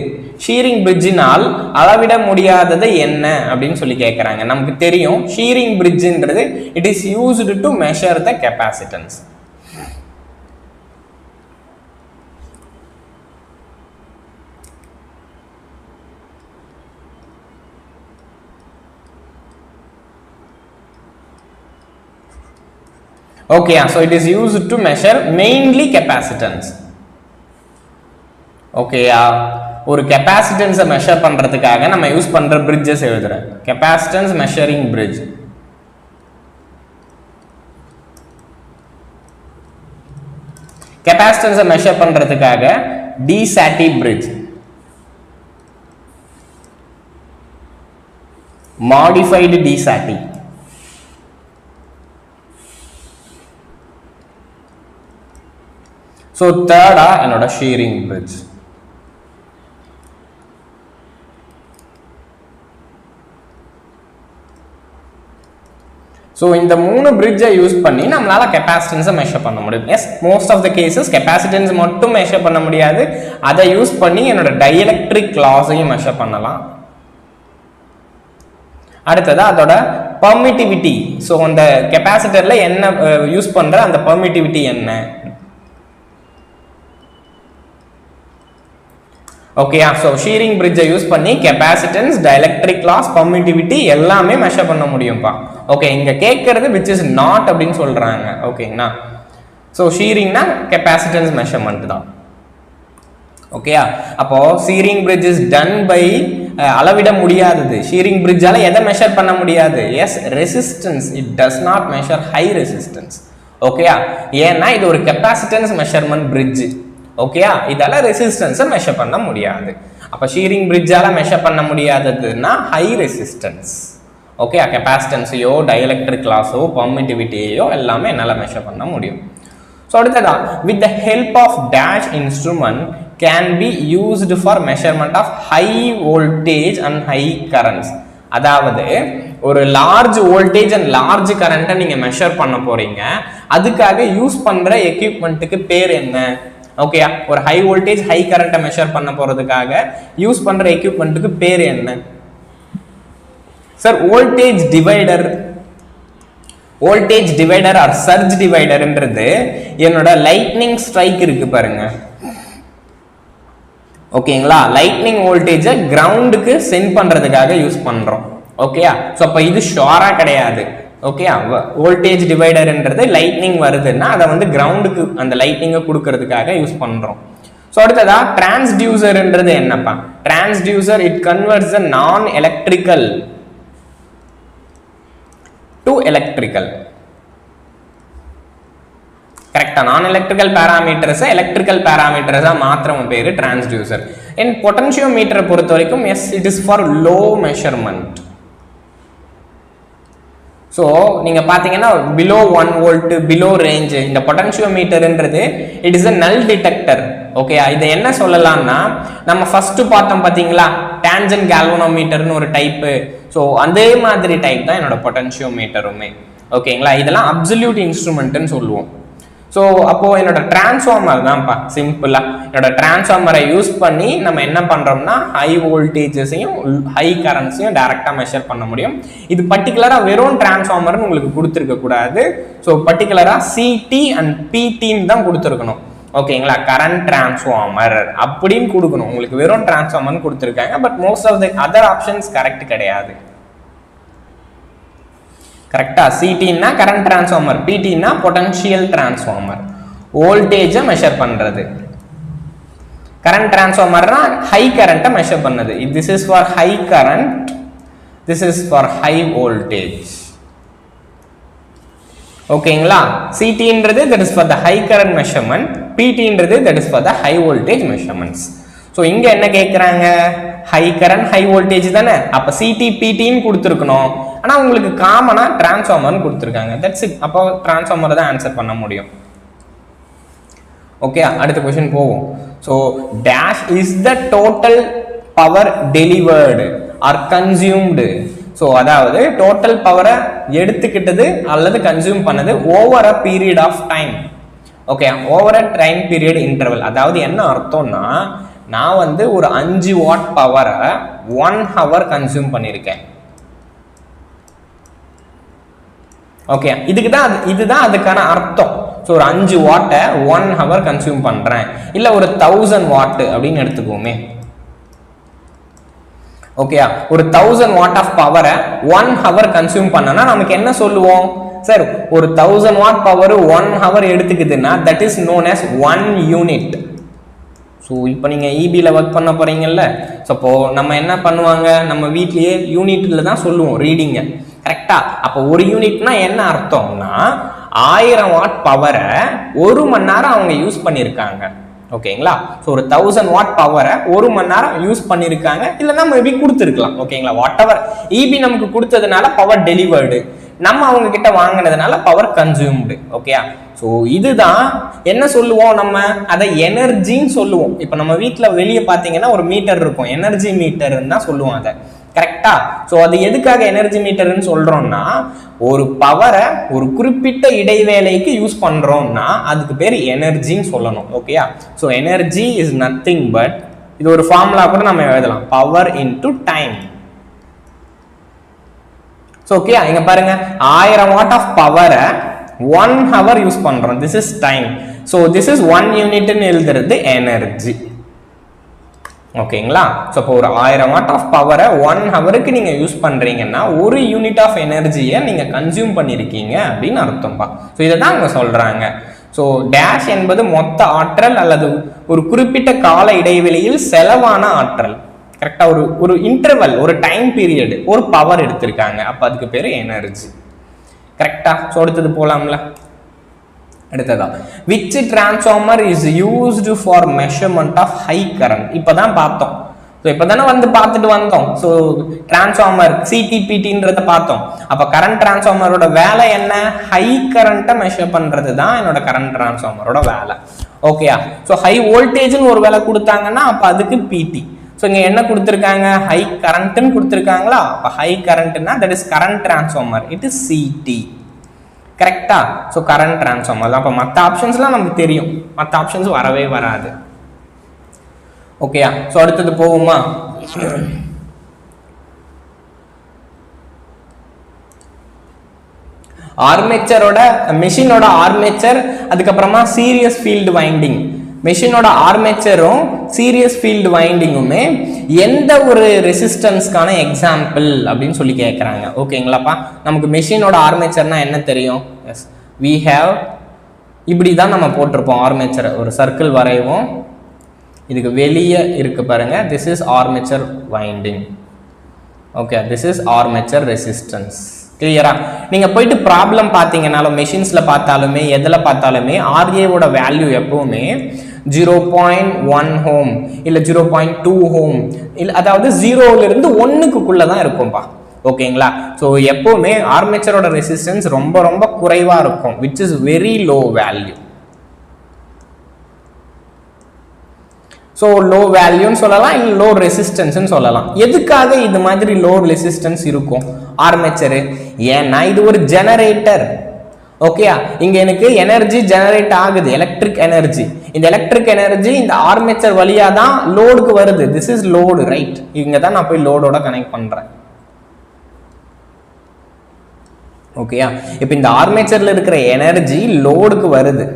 ஷீரிங் பிரிட்ஜினால் அளவிட முடியாதது என்ன அப்படின்னு சொல்லி கேட்குறாங்க. நமக்கு தெரியும் ஷீரிங் பிரிட்ஜ்ன்றது it is used to measure the capacitance. Okay, so it is used to measure mainly capacitance. ஓகேயா? ஒரு கெபாசிட்டன்ஸை மெஷர் பண்றதுக்காக நம்ம யூஸ் பண்ற பிரிட்ஜஸ் எழுதுறேன். Capacitance measuring bridge. கெபாசிட்டன்ஸை மெஷர் பண்றதுக்காக De Sauty bridge, modified De Sauty. So தேர்டா என்னோட ஷீரிங் பிரிட்ஜ். ஸோ இந்த 3 பிரிட்ஜை யூஸ் பண்ணி நம்மளால கெப்பாசிட்டன்ஸை மெஷர் பண்ண முடியும். Yes, most of the cases capacitance மட்டும் மெஷர் பண்ண முடியாது, அதை யூஸ் பண்ணி என்னோட டைஎலக்ட்ரிக் லாஸையும் மெஷர் பண்ணலாம். அடுத்தது அதோட பெர்மிட்டிவிட்டி. ஸோ அந்த கெப்பாசிட்டர்ல என்ன யூஸ் பண்ற அந்த பெர்மிட்டிவிட்டி என்ன. ஓகேயா, ஸோ ஷீரிங் பிரிட்ஜை யூஸ் பண்ணி கெப்பாசிட்டன்ஸ், டைஎலக்ட்ரிக் லாஸ், பெர்மிட்டிவிட்டி எல்லாமே மெஷர் பண்ண முடியும்ப்பா. ஓகே, இங்க கேட்கறது விச் இஸ் நாட் அப்படின்னு சொல்றாங்க. ஓகேங்களா, ஸோ ஷீரிங்னா கெப்பாசிட்டன்ஸ் மெஷர்மெண்ட் தான். ஓகேயா, அப்போ Schering bridge is done by அளவிட முடியாதது. ஷீரிங் பிரிட்ஜால எதை மெஷர் பண்ண முடியாது? Yes, resistance. It does not measure high resistance. ஓகேயா, ஏன்னா இது ஒரு கெப்பாசிட்டன்ஸ் மெஷர்மெண்ட் பிரிட்ஜ். ஓகேயா, இதால ரெசிஸ்டன்ஸை மெஷர் பண்ண முடியாது. அப்போ ஷீரிங் பிரிட்ஜால மெஷர் பண்ண முடியாததுன்னா ஹை ரெசிஸ்டன்ஸ். ஓகே, கெப்பாசிட்டன்ஸையோ டைஎலக்ட்ரிக் லாஸோ பெர்மிட்டிவிட்டியோ எல்லாமே என்னால் மெஷர் பண்ண முடியும். ஸோ அடுத்ததான், with the help of dash instrument can be used for measurement of high voltage and high currents. அதாவது ஒரு லார்ஜ் வோல்டேஜ் அண்ட் லார்ஜ் கரண்ட்டை நீங்கள் மெஷர் பண்ண போறீங்க, அதுக்காக யூஸ் பண்ணுற எக்யூப்மெண்ட்டுக்கு பேர் என்ன? ஓகேயா, ஒரு ஹை வோல்டேஜ் ஹை கரண்ட்டை மெஷர் பண்ண போறதுக்காக யூஸ் பண்ற எக்யூப்மெண்ட்டுக்கு பேர் என்ன sir? Voltage divider. Voltage divider or surge டிவைடர்ன்றது என்னோட லைட்னிங் ஸ்ட்ரைக் இருக்கு பாருங்க. ஓகேங்களா, லைட்னிங் வோல்டேஜை கிரவுண்டுக்கு சென்ட் பண்றதுக்காக யூஸ் பண்றோம். ஓகேயா, ஸோ அப்போ இது ஷோரா கிடையாது. ஓகே, வோல்டேஜ் டிவைடர்ன்றது லைட்னிங் வருதுன்னா அதை வந்து கிரவுண்டுக்கு அந்த லைட்னிங்கை கொடுக்கறதுக்காக யூஸ் பண்றோம். ஸோ அடுத்ததா டிரான்ஸ்டியூசர்ன்றது என்னப்பா? டிரான்ஸ்டியூசர் இட் கன்வெர்ட்ஸ் a நான் எலக்ட்ரிக்கல் டு எலக்ட்ரிக்கல். கரெக்டா, நான் எலக்ட்ரிக்கல் பேராமீட்டர்ஸை எலக்ட்ரிக்கல் பேராமீட்டர்ஸா மாத்திரம் பேரு டிரான்ஸ்டியூசர். இன் பொட்டன்ஷியோமீட்டரை பொறுத்த வரைக்கும் yes, it is for low measurement. So நீங்கள் பார்த்தீங்கன்னா பிலோ 1 வோல்ட், பிலோ ரேஞ்ச், இந்த பொட்டன்ஷியோமீட்டர்ன்றது இட் இஸ் அ நல் டிடெக்டர். ஓகே, இதை என்ன சொல்லலாம்னா, நம்ம ஃபர்ஸ்ட் பார்த்தோம் பார்த்தீங்களா டான்ஜென்ட் கால்வனோமீட்டர்னு ஒரு டைப்பு. ஸோ அதே மாதிரி டைப் தான் என்னோட பொட்டன்ஷியோமீட்டருமே. ஓகேங்களா, இதெல்லாம் அப்சல்யூட் இன்ஸ்ட்ருமெண்ட்னு சொல்லுவோம். ஸோ அப்போ என்னோட டிரான்ஸ்ஃபார்மர் தான்ப்பா சிம்பிளா. என்னோட டிரான்ஸ்ஃபார்மரை யூஸ் பண்ணி நம்ம என்ன பண்றோம்னா ஹை வோல்டேஜஸையும் ஹை கரண்ட்ஸையும் டைரக்டா மெஷர் பண்ண முடியும். இது பர்டிகுலரா வெறும் டிரான்ஸ்ஃபார்மர்னு உங்களுக்கு கொடுத்துருக்க கூடாது. ஸோ பர்டிகுலரா சிடி அண்ட் பிடின்னு தான் கொடுத்துருக்கணும். ஓகேங்களா, கரண்ட் டிரான்ஸ்ஃபார்மர் அப்படின்னு கொடுக்கணும். உங்களுக்கு வெறும் டிரான்ஸ்ஃபார்மர்னு கொடுத்துருக்காங்க, but most of the other options correct கிடையாது. கரெக்டா, சிடின்னா கரண்ட் டிரான்ஸ்ஃபார்மர், பிடின்னா பொட்டன்ஷியல் டிரான்ஸ்ஃபார்மர், வோல்டேஜை மெஷர் பண்றது. கரண்ட் டிரான்ஸ்ஃபார்மர்னா ஹை கரண்ட்டை மெஷர் பண்ணது. This is for high current, this is for high voltage. ஓகேங்களா, சிடின்றது that is for the high current measurement, பிடின்றது that is for the high voltage measurements. So இங்க என்ன கேட்குறாங்க? ஹை கரண்ட் ஹை வோல்டேஜ் தானே, அப்போ சிடி பிடின்னு கொடுத்துருக்கணும். ஆனால் உங்களுக்கு காமனா டிரான்ஸ்ஃபார்மர்னு கொடுத்துருக்காங்க. That's it. அப்போ டிரான்ஸ்ஃபார்மர் தான் ஆன்சர் பண்ண முடியும். ஓகே, அடுத்த क्वेश्चन போவோம். So dash is the total power delivered or consumed. So அதாவது டோட்டல் பவரை எடுத்துக்கிட்டது அல்லது கன்சியூம் பண்ணது over a period of time. Okay, over a time period interval. அதாவது என்ன அர்த்தம்னா, நான் வந்து ஒரு 5 வாட் பவரை 1 ஹவர் கன்சியூம் பண்ணியிருக்கேன். ஓகே, இதுதான் அதுக்கான அர்த்தம். ஸோ ஒரு 5 வாட்டை 1 ஹவர் கன்சியூம் பண்றேன், இல்லை ஒரு 1000 வாட் அப்படின்னு எடுத்துக்கோமே. ஓகேயா, ஒரு 1000 வாட் ஆஃப் பவரை 1 ஹவர் கன்சியூம் பண்ணனா நமக்கு என்ன சொல்லுவோம் சார்? ஒரு 1000 வாட் பவர் 1 ஹவர் எடுத்துக்குதுன்னா that is known as 1 unit. So இப்போ நீங்கள் இபியில் ஒர்க் பண்ண போறீங்கல்ல, ஸோ அப்போ நம்ம என்ன பண்ணுவாங்க, நம்ம வீட்லேயே யூனிட்ல தான் சொல்லுவோம் ரீடிங்கை. கரெக்டா, அப்போ ஒரு யூனிட்னா என்ன அர்த்தம்னா 1000 வாட் பவரை 1 மணி நேரம் அவங்க யூஸ் பண்ணியிருக்காங்க. ஓகேங்களா, ஸோ ஒரு 1000 வாட் பவரை 1 மணி நேரம் யூஸ் பண்ணியிருக்காங்க, இல்லைன்னா மேபி கொடுத்துருக்கலாம். ஓகேங்களா, வாட் எவர் இபி நமக்கு கொடுத்ததுனால பவர் டெலிவர்டு, நம்ம அவங்க கிட்ட வாங்கினதுனால பவர் கன்சியூம்டு. ஓகே, ஸோ இதுதான் என்ன சொல்லுவோம், நம்ம அதை எனர்ஜின்னு சொல்லுவோம். இப்போ நம்ம வீட்டில் வெளியே பார்த்தீங்கன்னா ஒரு மீட்டர் இருக்கும், எனர்ஜி மீட்டர்ன்னு தான் சொல்லுவோம் அதை. கரெக்டா? ஸோ அது எதுக்காக எனர்ஜி மீட்டர்னு சொல்றோம்னா, ஒரு பவரை ஒரு குறிப்பிட்ட இடைவேளைக்கு யூஸ் பண்றோம்னா அதுக்கு பேர் எனர்ஜின்னு சொல்லணும். ஓகேயா? So energy is nothing but, இது ஒரு ஃபார்முலா கூட நம்ம எழுதலாம், power into time. So okay, இங்க பாருங்க, 1000 வாட் ஆஃப் பவரை 1 hour யூஸ் பண்றோம். This is time. So this is 1 யூனிட்னு எழுதுறது எனர்ஜி. ஓகேங்களா? ஸோ இப்போ ஒரு 1000 வாட் ஆஃப் பவரை 1 ஹவருக்கு நீங்க யூஸ் பண்றீங்கன்னா ஒரு யூனிட் ஆஃப் எனர்ஜியை நீங்க கன்சியூம் பண்ணிருக்கீங்க அப்படின்னு அர்த்தம்பா. ஸோ இதை தான் அவங்க சொல்றாங்க. ஸோ டேஷ் என்பது மொத்த ஆற்றல் அல்லது ஒரு குறிப்பிட்ட கால இடைவெளியில் செலவான ஆற்றல். கரெக்டா? ஒரு இன்டர்வல், ஒரு டைம் பீரியட், ஒரு பவர் எடுத்திருக்காங்க, அப்ப அதுக்கு பேரு எனர்ஜி. கரெக்டா? ஸோ அடுத்தது போலாம்ல. அடுத்ததா, which transformer is used for measurement of high current? இப்பதான் பார்த்தோம். ஸோ இப்பதானே வந்து பார்த்துட்டு வந்தோம். ஸோ டிரான்ஸ்ஃபார்மர் சிடிபிடின்றத பார்த்தோம். அப்ப கரண்ட் டிரான்ஸ்ஃபார்மரோட வேலை என்ன? ஹை கரண்ட்டை மெஷர் பண்றது தான் என்னோட கரண்ட் டிரான்ஸ்ஃபார்மரோட வேலை. ஓகேயா? ஸோ ஹை வோல்டேஜ்னு ஒரு வேலை கொடுத்தாங்கன்னா அப்ப அதுக்கு பிடி. ஸோ இங்க என்ன கொடுத்துருக்காங்க? ஹை கரண்ட்னு கொடுத்துருக்காங்களா? அப்ப ஹை கரண்ட்னா that is current transformer, it is CT. கரெக்டா? ஸோ கரண்ட் டிரான்ஸ்ஃபார்மர் தான். அப்போ மற்ற ஆப்ஷன்ஸ்லாம் நமக்கு தெரியும், மற்ற ஆப்ஷன்ஸ் வரவே வராது. ஓகேயா? ஸோ அடுத்தது போகுமா? ஆர்மேச்சரோட, மெஷினோட ஆர்மேச்சர், அதுக்கப்புறமா சீரியஸ் ஃபீல்டு வைண்டிங். மெஷினோட ஆர்மேச்சரும் சீரியஸ் ஃபீல்டு வைண்டிங்குமே எந்த ஒரு ரெசிஸ்டன்ஸ்க்கான எக்ஸாம்பிள் அப்படின்னு சொல்லி கேட்குறாங்க. ஓகேங்களாப்பா? நமக்கு மெஷினோட ஆர்மேச்சர்னா என்ன தெரியும்? எஸ், வி ஹேவ், இப்படி தான் நம்ம போட்டிருப்போம் ஆர்மேச்சரை. ஒரு சர்க்கிள் வரைவோம், இதுக்கு வெளியே இருக்கு பாருங்க, this is armature winding. Okay, this is armature resistance. கிளியரா? நீங்க போயிட்டு ப்ராப்ளம் பார்த்தீங்கன்னாலும், மெஷின்ஸ்ல பார்த்தாலுமே, எதில் பார்த்தாலுமே ஆர்ஏவோட வேல்யூ எப்பவுமே 0.1 ஓம் இல்ல 0.2 ஓம் இல்ல, அதாவது 0லிருந்து 1க்குள்ள தான் இருக்கும்பா. ஓகேங்களா? ஸோ எப்பவுமே ஆர்மேச்சரோட ரெசிஸ்டன்ஸ் ரொம்ப ரொம்ப குறைவா இருக்கும், which is very low value. So low வேல்யூன்னு சொல்லலாம், இல்லை லோ ரெசிஸ்டன்ஸ்ன்னு சொல்லலாம். எதுக்காக இது மாதிரி லோ ரெசிஸ்டன்ஸ் இருக்கும் ஆர்மேச்சரு? ஏன்னா இது ஒரு ஜெனரேட்டர். ஓகேயா? இங்க எனக்கு எனர்ஜி ஜெனரேட் ஆகுது, எலக்ட்ரிக் எனர்ஜி. இந்த எலக்ட்ரிக் எனர்ஜி இந்த ஆர்மேச்சர் வழியா தான் லோடுக்கு வருது. This is load, right? இங்க தான் நான் போய் லோடோட கனெக்ட் பண்றேன். ஓகேயா? இப்போ இந்த ஆர்மேச்சர்ல இருக்கிற எனர்ஜி லோடுக்கு வருது.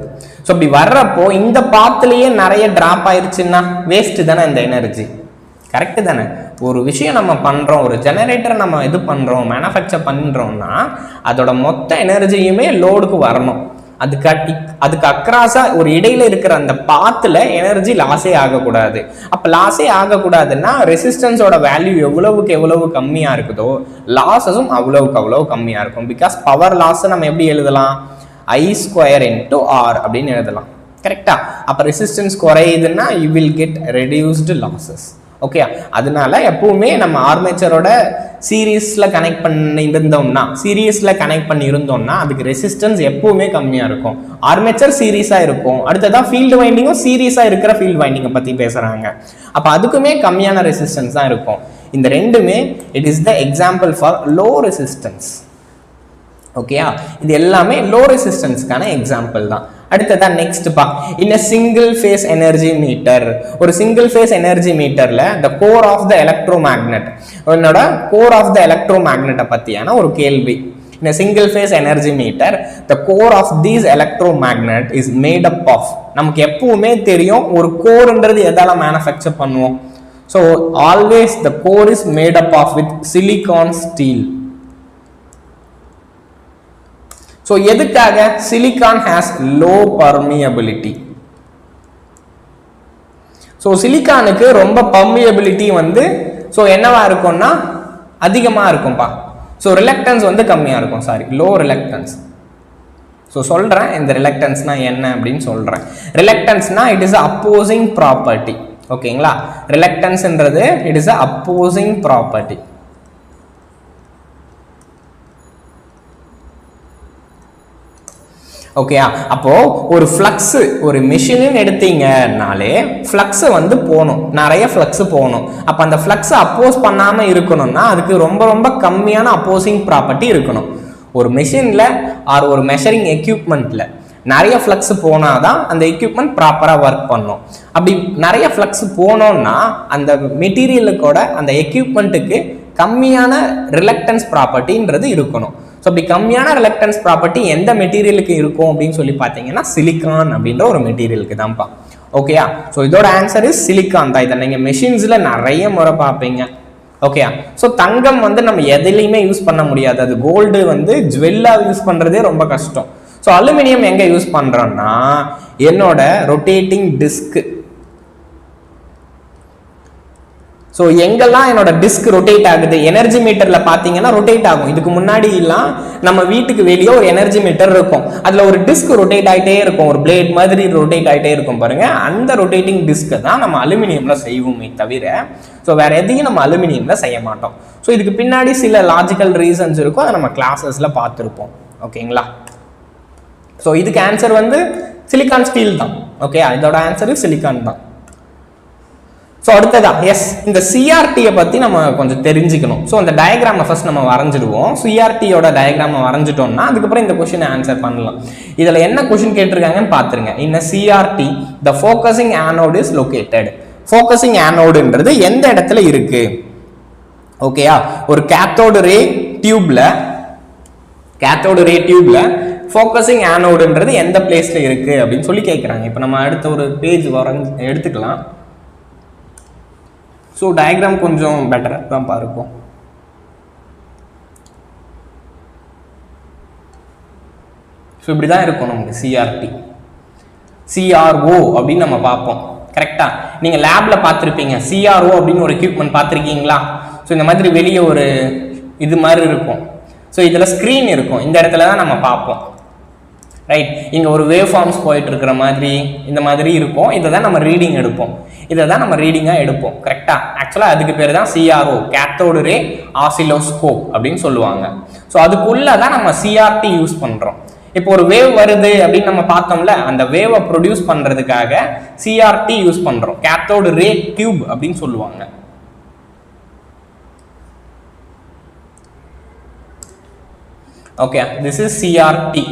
ஸோ அப்படி வர்றப்போ இந்த பாத்துலயே நிறைய டிராப் ஆயிருச்சுன்னா வேஸ்ட் தானே இந்த எனர்ஜி. கரெக்டு தானே? ஒரு விஷயம் நம்ம பண்றோம், ஒரு ஜெனரேட்டரை நம்ம இது பண்றோம், மேனுஃபேக்சர் பண்றோம்னா அதோட மொத்த எனர்ஜியுமே லோடுக்கு வரணும். அதுக்கு அக்ராஸா ஒரு இடையில இருக்கிற அந்த பாத்துல எனர்ஜி லாஸே ஆகக்கூடாது. அப்ப லாஸே ஆகக்கூடாதுன்னா ரெசிஸ்டன்ஸோட வேல்யூ எவ்வளவுக்கு எவ்வளவு கம்மியா இருக்குதோ லாஸஸும் அவ்வளவுக்கு அவ்வளவு கம்மியா இருக்கும். பிகாஸ் பவர் லாஸ் நம்ம எப்படி எழுதலாம்? I² into R அப்படின்னு எழுதலாம். கரெக்டா? அப்ப ரெசிஸ்டன்ஸ் குறையுதுன்னா you will get reduced losses. Okay, அதனால எப்பவுமே நம்ம ஆர்மேச்சரோட சீரீஸ்ல கனெக்ட் பண்ணியிருந்தோம்னா அதுக்கு ரெசிஸ்டன்ஸ் எப்பவுமே கம்மியா இருக்கும். ஆர்மேச்சர் சீரீஸா இருக்கும். அடுத்ததான் ஃபீல்டு வைண்டிங்கும் சீரீஸா இருக்கிற ஃபீல்டு வைண்டிங்கை பத்தி பேசுறாங்க. அப்ப அதுக்குமே கம்மியான ரெசிஸ்டன்ஸ் தான் இருக்கும். இந்த ரெண்டுமே it is the example for low resistance. ஓகேயா? இது எல்லாமே லோ ரெசிஸ்டன்ஸ்க்கான எக்ஸாம்பிள் தான். அடுத்ததான் நெக்ஸ்ட் பா, in a single phase energy meter. ஒரு சிங்கிள் ஃபேஸ் எனர்ஜி மீட்டர்ல the core of the electromagnet, என்னோட core of the electromagnet பத்தியான ஒரு கேள்வி. In a single phase energy meter the core of these electromagnet is made up of. நமக்கு எப்பவுமே தெரியும் ஒரு கோர்ன்றது எதால மேனுஃபேக்சர் பண்ணுவோம். So always the core is made up of with silicon steel. So எதுக்காக? silicon has low permeability. So சிலிக்கானுக்கு ரொம்ப permeability வந்து so என்னவா இருக்கும்னா அதிகமா இருக்கும்பா. so reluctance வந்து கம்மியா இருக்கும். low reluctance. so சொல்றேன் இந்த reluctanceனா என்ன அப்படின்னு சொல்றேன். reluctanceனா it is a opposing property. ஓகேங்களா? reluctanceன்றது it is a opposing property. ஓகேயா? அப்போ ஒரு ஃப்ளக்ஸ் ஒரு மெஷின் எடுத்தீங்கனாலே ஃப்ளக்ஸ் வந்து போகணும், நிறைய ஃப்ளக்ஸ் போகணும். அப்போ அந்த ஃப்ளக்ஸ் அப்போஸ் பண்ணாமல் இருக்கணும்னா அதுக்கு ரொம்ப ரொம்ப கம்மியான அப்போசிங் ப்ராப்பர்ட்டி இருக்கணும். ஒரு மெஷினில் ஆர் ஒரு மெஷரிங் எக்யூப்மெண்ட்டில் நிறைய ஃப்ளக்ஸ் போனால் தான் அந்த எக்யூப்மெண்ட் ப்ராப்பராக ஒர்க் பண்ணும். அப்படி நிறைய ஃப்ளக்ஸ் போனோம்னா அந்த மெட்டீரியலுக்கோட அந்த எக்யூப்மெண்ட்டுக்கு கம்மியான ரிலக்டன்ஸ் ப்ராப்பர்ட்டின்றது இருக்கணும். ஸோ அப்படி கம்மியான ரிலக்டன்ஸ் ப்ராப்பர்ட்டி எந்த மெட்டீரியலுக்கு இருக்கும் அப்படின்னு சொல்லி பார்த்தீங்கன்னா சிலிக்கான் அப்படின்ற ஒரு மெட்டீரியலுக்கு தான்ப்பா. ஓகேயா? ஸோ இதோட ஆன்சர் இஸ் சிலிக்கான் தான். இதை நீங்கள் மெஷின்ஸில் நிறைய முறை பார்ப்பீங்க. ஓகேயா? ஸோ தங்கம் வந்து நம்ம எதுலையுமே யூஸ் பண்ண முடியாது, அது கோல்டு வந்து ஜுவெல்லாக யூஸ் பண்ணுறதே ரொம்ப கஷ்டம். ஸோ அலுமினியம் எங்கே யூஸ் பண்ணுறோன்னா என்னோட ரொட்டேட்டிங் டிஸ்க். ஸோ எங்கெல்லாம் என்னோட டிஸ்க் ரொட்டேட் ஆகுது, எனர்ஜி மீட்டரில் பார்த்தீங்கன்னா ரொட்டேட் ஆகும். இதுக்கு முன்னாடி எல்லாம் நம்ம வீட்டுக்கு வெளியே ஒரு எனர்ஜி மீட்டர் இருக்கும், அதில் ஒரு டிஸ்க் ரொட்டேட் ஆகிட்டே இருக்கும், ஒரு பிளேட் மாதிரி ரொட்டேட் ஆகிட்டே இருக்கும் பாருங்க. அந்த ரொட்டேட்டிங் டிஸ்கை தான் நம்ம அலுமினியமில் செய்வோமே தவிர ஸோ வேற எதையும் நம்ம அலுமினியமில் செய்ய மாட்டோம். ஸோ இதுக்கு பின்னாடி சில லாஜிக்கல் ரீசன்ஸ் இருக்கும், அதை நம்ம கிளாஸஸில் பார்த்துருப்போம். ஓகேங்களா? ஸோ இதுக்கு ஆன்சர் வந்து சிலிக்கான் ஸ்டீல் தான். ஓகே, இதோட ஆன்சர் சிலிக்கான் தான். ஸோ அடுத்ததா எஸ், இந்த சிஆர்டியை பற்றி நம்ம கொஞ்சம் தெரிஞ்சுக்கணும். ஸோ அந்த டயக்ராமை ஃபர்ஸ்ட் நம்ம வரைஞ்சிடுவோம். சிஆர்டியோட டயக்ராமை வரைஞ்சிட்டோம்னா அதுக்கப்புறம் இந்த கொஸ்டினை ஆன்சர் பண்ணலாம். இதில் என்ன கொஸ்டின் கேட்டிருக்காங்கன்னு பார்த்துருங்க. இந்த CRT the focusing anode is located. Focusing ஆனோடுன்றது எந்த இடத்துல இருக்கு? ஓகேயா? ஒரு கேத்தோடு ரே டியூப்ல ஃபோக்கஸிங் ஆனோடுன்றது எந்த பிளேஸ்ல இருக்கு அப்படின்னு சொல்லி கேட்குறாங்க. இப்போ நம்ம அடுத்த ஒரு பேஜ் எடுத்துக்கலாம். ஸோ டயக்ராம் கொஞ்சம் பெட்டராக தான் பார்க்கும். ஸோ இப்படி தான் இருக்கும் நமக்கு சிஆர்டி. சிஆர்ஓ அப்படின்னு நம்ம பார்ப்போம். கரெக்டா? நீங்கள் லேப்ல பார்த்துருப்பீங்க, சிஆர்ஓ அப்படின்னு ஒரு எக்யூப்மெண்ட் பார்த்துருக்கீங்களா? ஸோ இந்த மாதிரி வெளியே ஒரு இது மாதிரி இருக்கும். ஸோ இதில் ஸ்க்ரீன் இருக்கும், இந்த இடத்துல தான் நம்ம பார்ப்போம். ரைட், இங்கே ஒரு வேவ் ஃபார்ம்ஸ் போயிட்டு இருக்கிற மாதிரி இந்த மாதிரி இருக்கும். இதை தான் நம்ம ரீடிங் எடுப்போம், இதை தான் நம்ம ரீடிங்காக எடுப்போம். கரெக்டாக? ஆக்சுவலாக அதுக்கு பேர் தான் சிஆர்ஓ, கேத்தோடு ரே ஆசிலோஸ்கோப் அப்படின்னு சொல்லுவாங்க. ஸோ அதுக்குள்ளே தான் நம்ம சிஆர்டி யூஸ் பண்ணுறோம். இப்போ ஒரு வேவ் வருது அப்படின்னு நம்ம பார்த்தோம்ல, அந்த வேவை ப்ரொடியூஸ் பண்ணுறதுக்காக சிஆர்டி யூஸ் பண்ணுறோம். கேத்தோடு ரே டியூப் அப்படின்னு சொல்லுவாங்க. Okay, this is CRT,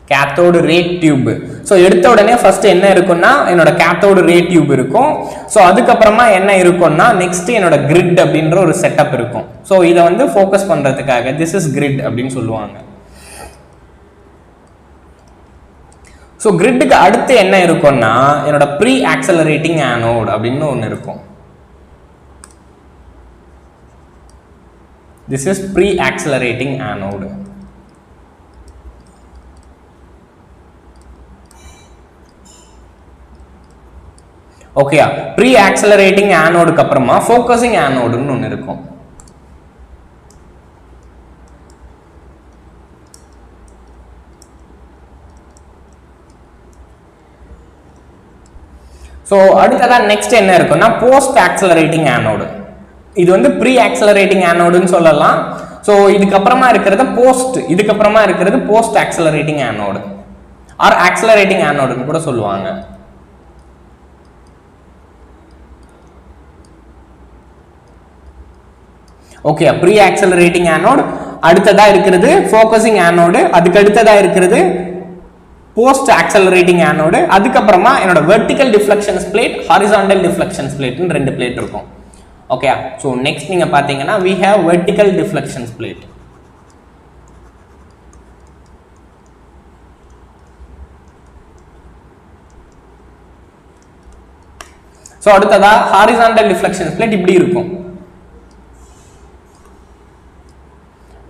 cathode ray tube. So எடுத்த உடனே ஃபர்ஸ்ட் என்ன இருக்குன்னா என்னோட கேத்தோடு ரே டியூப் இருக்கும். ஸோ அதுக்கப்புறமா என்ன இருக்கும்னா நெக்ஸ்ட் என்னோட கிரிட் அப்படின்ற ஒரு செட்டப் இருக்கும். ஸோ இதை வந்து ஃபோக்கஸ் பண்ணுறதுக்காக திஸ் இஸ் கிரிட் அப்படின்னு சொல்லுவாங்க. ஸோ கிரிட்டுக்கு அடுத்து என்ன இருக்கும்னா என்னோட ப்ரீ ஆக்சலரேட்டிங் ஆனோட் அப்படின்னு ஒன்று இருக்கும். This is pre accelerating anode. Okay, pre accelerating ஆனோடுக்கு அப்புறமா ஃபோக்கஸிங் ஆனோடுன்னு ஒன்று இருக்கும். ஸோ அடுத்ததான் நெக்ஸ்ட் என்ன இருக்குன்னா போஸ்ட் ஆக்சலரேட்டிங் ஆனோடு. இது வந்து ப்ரீ ஆக்சலரேட்டிங் ஆனோடுன்னு சொல்லலாம். ஸோ இதுக்கப்புறமா இருக்கிறது போஸ்ட், இதுக்கப்புறமா இருக்கிறது post accelerating anode or accelerating ஆனோடுன்னு கூட சொல்லுவாங்க. ஓகே, ப்ரீ ஆக்சலரேட்டிங் ஆனோட், அடுத்ததா இருக்கிறது ஃபோக்கஸிங் ஆனோடு, அதுக்கு அடுத்ததா இருக்கிறது போஸ்ட் ஆக்சலரேட்டிங் ஆனோடு, அதுக்கப்புறமா என்னோட vertical deflections plate, horizontal deflections பிளேட்னு ரெண்டு பிளேட் இருக்கும். ஓகே, ஸோ நெக்ஸ்ட் நீங்க பாத்தீங்கன்னா we have vertical deflections plate. So அடுத்ததா ஹாரிசான்டல் டிஃப்ளெக்ஷன்ஸ் பிளேட் இப்படி இருக்கும்.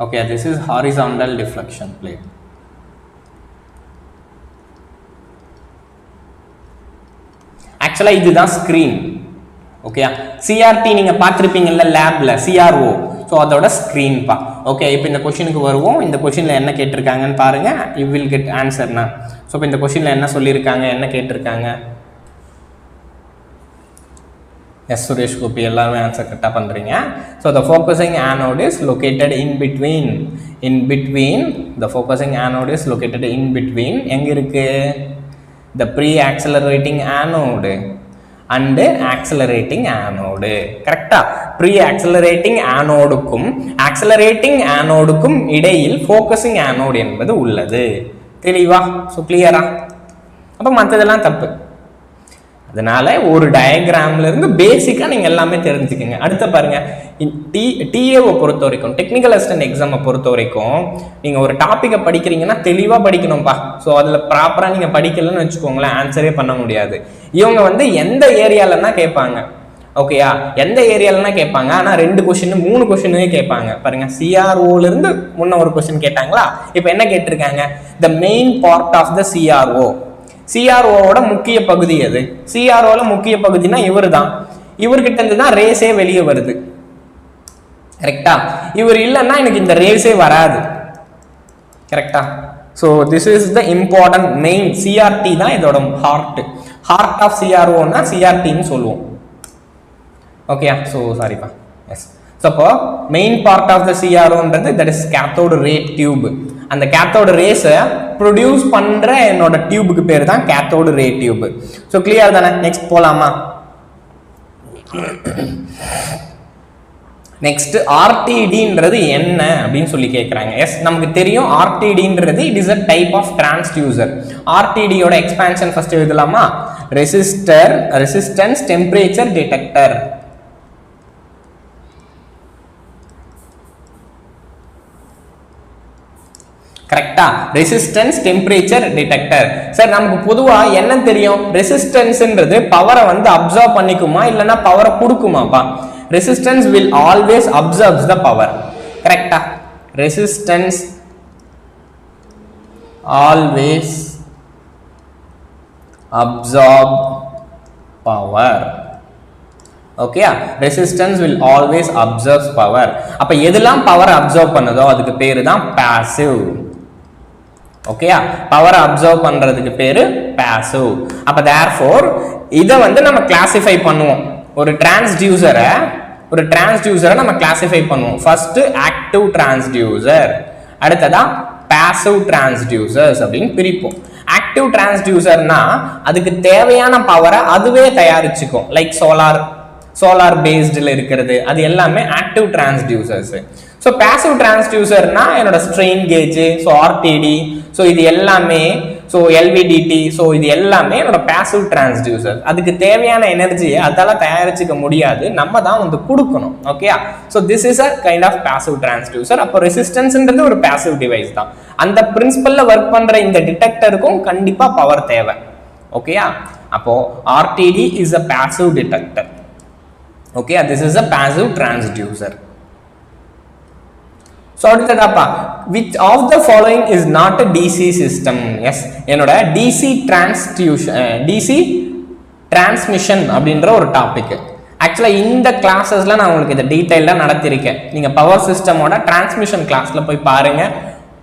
Okay, this is horizontal deflection plate. Actually இதுதான் ஸ்கிரீன். ஓகே, சிஆர்டி நீங்க பார்த்திருப்பீங்கல்ல லேப்ல, சிஆர்ஓ. ஸோ அதோட ஸ்கிரீன் பா. ஓகே, இப்போ இந்த கொஸ்டினுக்கு வருவோம். இந்த கொஸ்டின்ல என்ன கேட்டிருக்காங்கன்னு பாருங்க. யூ வில் கெட் ஆன்சர்னா. ஸோ இப்போ இந்த கொஸ்டின்ல என்ன சொல்லியிருக்காங்க, என்ன கேட்டிருக்காங்க? Yes, Suresh Gopi, எல்லாமே ஆன்சர் கரெக்டாக பண்ணுறீங்க. So the focusing anode is located in between the focusing anode is located in between எங்கே இருக்கு? The pre-accelerating anode and accelerating anode. கரெக்டா? pre-accelerating anodeக்கும் accelerating anodeக்கும் இடையில் focusing anode என்பது உள்ளது. தெளிவா? ஸோ கிளியரா? அப்போ மற்றதெல்லாம் தப்பு. அதனால ஒரு டயக்ராம்ல இருந்து பேசிக்கா நீங்க எல்லாமே தெரிஞ்சுக்கங்க. அடுத்து பாருங்க, டிஏவை பொறுத்த வரைக்கும், டெக்னிக்கல் அசிஸ்டன்ட் எக்ஸாமை பொறுத்த வரைக்கும் நீங்க ஒரு டாபிக்கை படிக்கிறீங்கன்னா தெளிவா படிக்கணும்பா. ஸோ அதுல ப்ராப்பரா நீங்க படிக்கலன்னு வச்சுக்கோங்களேன், ஆன்சரே பண்ண முடியாது. இவங்க வந்து எந்த ஏரியாலன்னா கேட்பாங்க, ஓகேயா, எந்த ஏரியாலன்னா கேட்பாங்க. ஆனா 2 கொஸ்டின் 3 கொஸ்டினே கேட்பாங்க. பாருங்க, சிஆர்ஓல இருந்து முன்ன ஒரு கொஸ்டின் கேட்டாங்களா, இப்போ என்ன கேட்டிருக்காங்க, the main part of the CRO. சிஆர்ஓவோட முக்கிய பகுதி எது? சிஆர்ஓல முக்கிய பகுதினா இவர் தான். இவர்கிட்ட இருந்து தான் ரேஸே வெளியே வருது. கரெக்டா? இவர் இல்லைன்னா எனக்கு இந்த ரேஸே வராது. கரெக்டா? So this is the important main. CRT தான் இதோட ஹார்ட் ஆஃப் சிஆர்ஓன்னா சிஆர்டின்னு சொல்லுவோம். ஓகேயா? ஸோ சாரிப்பா. எஸ். ஸோ அப்போ மெயின் பார்ட் ஆஃப் த சிஆர்ஓன்றது that is cathode ray tube. அந்த கேத்தோட ரேஸை ப்ரொடியூஸ் பண்ற என்னோட டியூபுக்கு பேர் தான் cathode ray tube. So clear தானே? நெக்ஸ்ட் போலாமா? நெக்ஸ்ட் ஆர்டிடின்றது என்ன அப்படின்னு சொல்லி கேட்குறாங்க. எஸ், நமக்கு தெரியும் ஆர்டிடின்றது it is a type of transducer. ஆர்டிடியோட எக்ஸ்பான்ஷன் ஃபர்ஸ்ட் எழுதலாமா? Resistance temperature detector. கரெக்டா? Resistance temperature detector. சார் நமக்கு பொதுவா என்ன தெரியும், ரெசிஸ்டன்ஸ்ன்றது பவரை வந்து அப்சர்வ் பண்ணிக்குமா இல்லைன்னா பவரை கொடுக்குமாப்பா? Resistance will always absorbs the power. கரெக்டா? Resistance always absorb power. ஓகேயா? Resistance will always absorbs power. அப்ப எதெல்லாம் பவர் அப்சர்வ் பண்ணுதோ அதுக்கு பேரு தான் பாசிவ். ஓகேயா? பவர் அப்சர்வ் பண்றதுக்கு பேரு பாசிவ். அப்ப தேர்ஃபோர் இதை வந்து நம்ம கிளாசிஃபை பண்ணுவோம். ஒரு டிரான்ஸ்டியூசரை நம்ம கிளாசிஃபை பண்ணுவோம். ஃபர்ஸ்ட் ஆக்டிவ் டிரான்ஸ்டியூசர், அடுத்ததா பாசிவ் டிரான்ஸ்டியூசர்ஸ் அப்படின்னு பிரிப்போம். ஆக்டிவ் டிரான்ஸ்டியூசர்னா அதுக்கு தேவையான பவரை அதுவே தயாரிச்சுக்கும். லைக் சோலார் பேஸ்டில் இருக்கிறது, அது எல்லாமே ஆக்டிவ் டிரான்ஸ்டியூசர்ஸ். ஸோ பாசிவ் டிரான்ஸ்டியூசர்னா என்னோட strain gauge, so RTD, so இது எல்லாமே, ஸோ எல்விடிடி, ஸோ இது எல்லாமே என்னோட பாசிவ் டிரான்ஸ்டியூசர். அதுக்கு தேவையான எனர்ஜியை அதால தயாரிச்சுக்க முடியாது, நம்ம தான் வந்து கொடுக்கணும். ஓகேயா? So this is a kind of passive transducer. அப்போ ரெசிஸ்டன்ஸ்ன்றது ஒரு பாசிவ் டிவைஸ் தான். அந்த பிரின்சிபல்ல ஒர்க் பண்ற இந்த டிடெக்டருக்கும் கண்டிப்பா பவர் தேவை. ஓகேயா? அப்போ RTT is a passive detector. Okay, this is a passive transducer. So அடுத்ததாப்பா, which of the following is not a DC system? Yes, என்னோட DC transmission அப்படின்ற ஒரு டாபிக். ஆக்சுவலா இந்த கிளாஸஸ்ல நான் உங்களுக்கு இதை டீடைல்டா நடத்திருக்கேன். நீங்க பவர் சிஸ்டமோட டிரான்ஸ்மிஷன் கிளாஸ்ல போய் பாருங்க.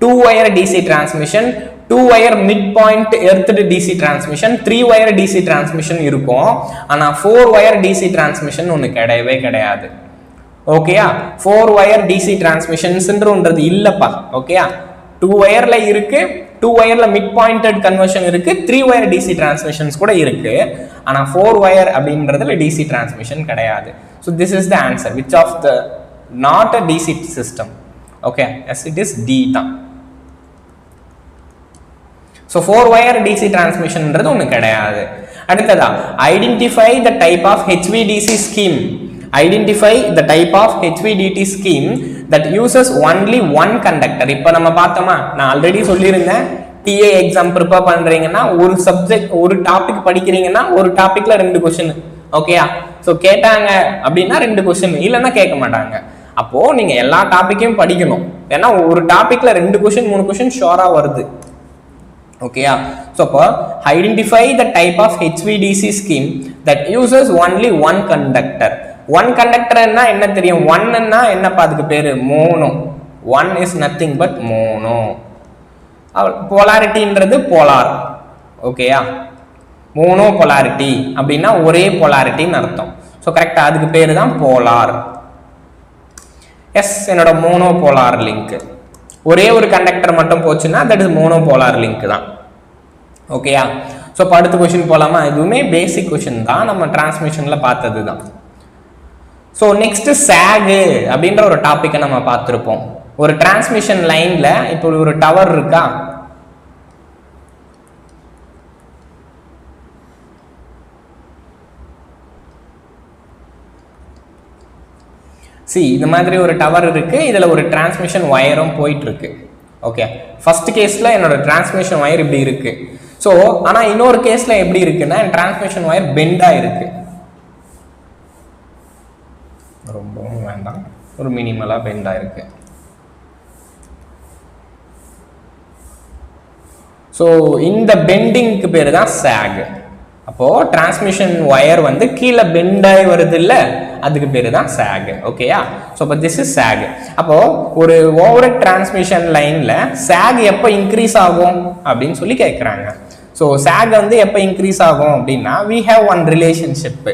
2 wire DC transmission, 2 wire mid point earthed DC transmission, 3 wire DC transmission இருக்கும். ஆனா 4 wire டிசி டிரான்ஸ்மிஷன் ஒன்று கிடையவே கிடையாது. ஓகேயா? 4 wire டிசி டிரான்ஸ்மிஷன்ஸ்ன்றது இல்லப்பா. ஓகேயா? 2 wireல இருக்கு, 2 wireல மிட் பாயிண்டட் கன்வர்ஷன் இருக்கு, 3 wire டிசி டிரான்ஸ்மிஷன்ஸ் கூட இருக்கு. ஆனா 4 wire அப்படின்றதுல டிசி டிரான்ஸ்மிஷன் கிடையாது. So this is the answer. Which of the not a DC system? Okay, yes, it is D தான். ஸோ 4 wire DC டிரான்ஸ்மிஷன்ன்றது ஒன்று கிடையாது. அடுத்ததா, identify the type of HVDC scheme. Identify the type of HVDC scheme that uses only one conductor. இப்போ நம்ம பார்த்தோமா, நான் ஆல்ரெடி சொல்லியிருந்தேன், டிஏ எக்ஸாம் ப்ரிப்பேர் பண்றீங்கன்னா ஒரு சப்ஜெக்ட், ஒரு டாபிக் படிக்கிறீங்கன்னா ஒரு டாபிக்ல 2 கொஸ்டின். ஓகேயா? ஸோ கேட்டாங்க அப்படின்னா 2 கொஸ்டின், இல்லைன்னா கேட்க மாட்டாங்க. அப்போ நீங்க எல்லா டாபிக்கையும் படிக்கணும். ஏன்னா ஒரு டாபிக்ல 2 கொஸ்டின் 3 கொஸ்டின் ஷோரா வருது. ஓகேயா? ஸோ அப்போ identify the type of HVDC scheme that uses only one conductor. One கண்டக்டர்னா என்ன தெரியும்? ஒன்னுன்னா என்னப்பா அதுக்கு பேரு? Mono. One is nothing but mono. போலாரிட்டின்றது போலார். ஓகேயா? மோனோ போலாரிட்டி அப்படின்னா ஒரே போலாரிட்டின்னு அர்த்தம். ஸோ கரெக்டாக அதுக்கு பேர் தான் போலார். எஸ், என்னோட மோனோபோலார் லிங்க். ஒரே ஒரு கண்டக்டர் மட்டும் போச்சுன்னா தட் இஸ் மோனோபோலார் லிங்க் தான். ஓகேயா? ஸோ இப்போ அடுத்த கொஷின் போகலாமா? இதுவுமே பேசிக் கொஷின் தான், நம்ம டிரான்ஸ்மிஷனில் பார்த்தது தான். ஸோ நெக்ஸ்ட் சாகு அப்படின்ற ஒரு டாப்பிக்கை நம்ம பார்த்துருப்போம். ஒரு டிரான்ஸ்மிஷன் லைன்ல இப்போ ஒரு டவர் இருக்கா, இந்த மாதிரி ஒரு டவர் இருக்கு, இதுல ஒரு டிரான்ஸ்மிஷன் வயரும் போயிட்டு இருக்கு. ஓகே, ஃபர்ஸ்ட் கேஸ்ல என்னோட டிரான்ஸ்மிஷன் வயர் இப்படி இருக்கு. ஸோ ஆனா இன்னொரு கேஸ்ல எப்படி இருக்குன்னா டிரான்ஸ்மிஷன் வயர் பெண்டா இருக்கு. ரொம்பவும் வேண்டாம், ஒரு மினிமலா பெண்டா இருக்கு. ஸோ இந்த பெண்டிங்க்கு பேர் தான் சாக். அப்போ டிரான்ஸ்மிஷன் வயர் வந்து கீழே பெண்டாய் வருது இல்ல, அதுக்கு பேரு தான் சாக். ஓகேயா? ஸோ இப்போ திஸ் இஸ் சாக். அப்போ ஒரு ஓவர் டிரான்ஸ்மிஷன் லைன்ல சாக் எப்போ இன்க்ரீஸ் ஆகும் அப்படின்னு சொல்லி கேட்குறாங்க. ஸோ சாக் வந்து எப்போ இன்க்ரீஸ் ஆகும் அப்படின்னா we have one relationship.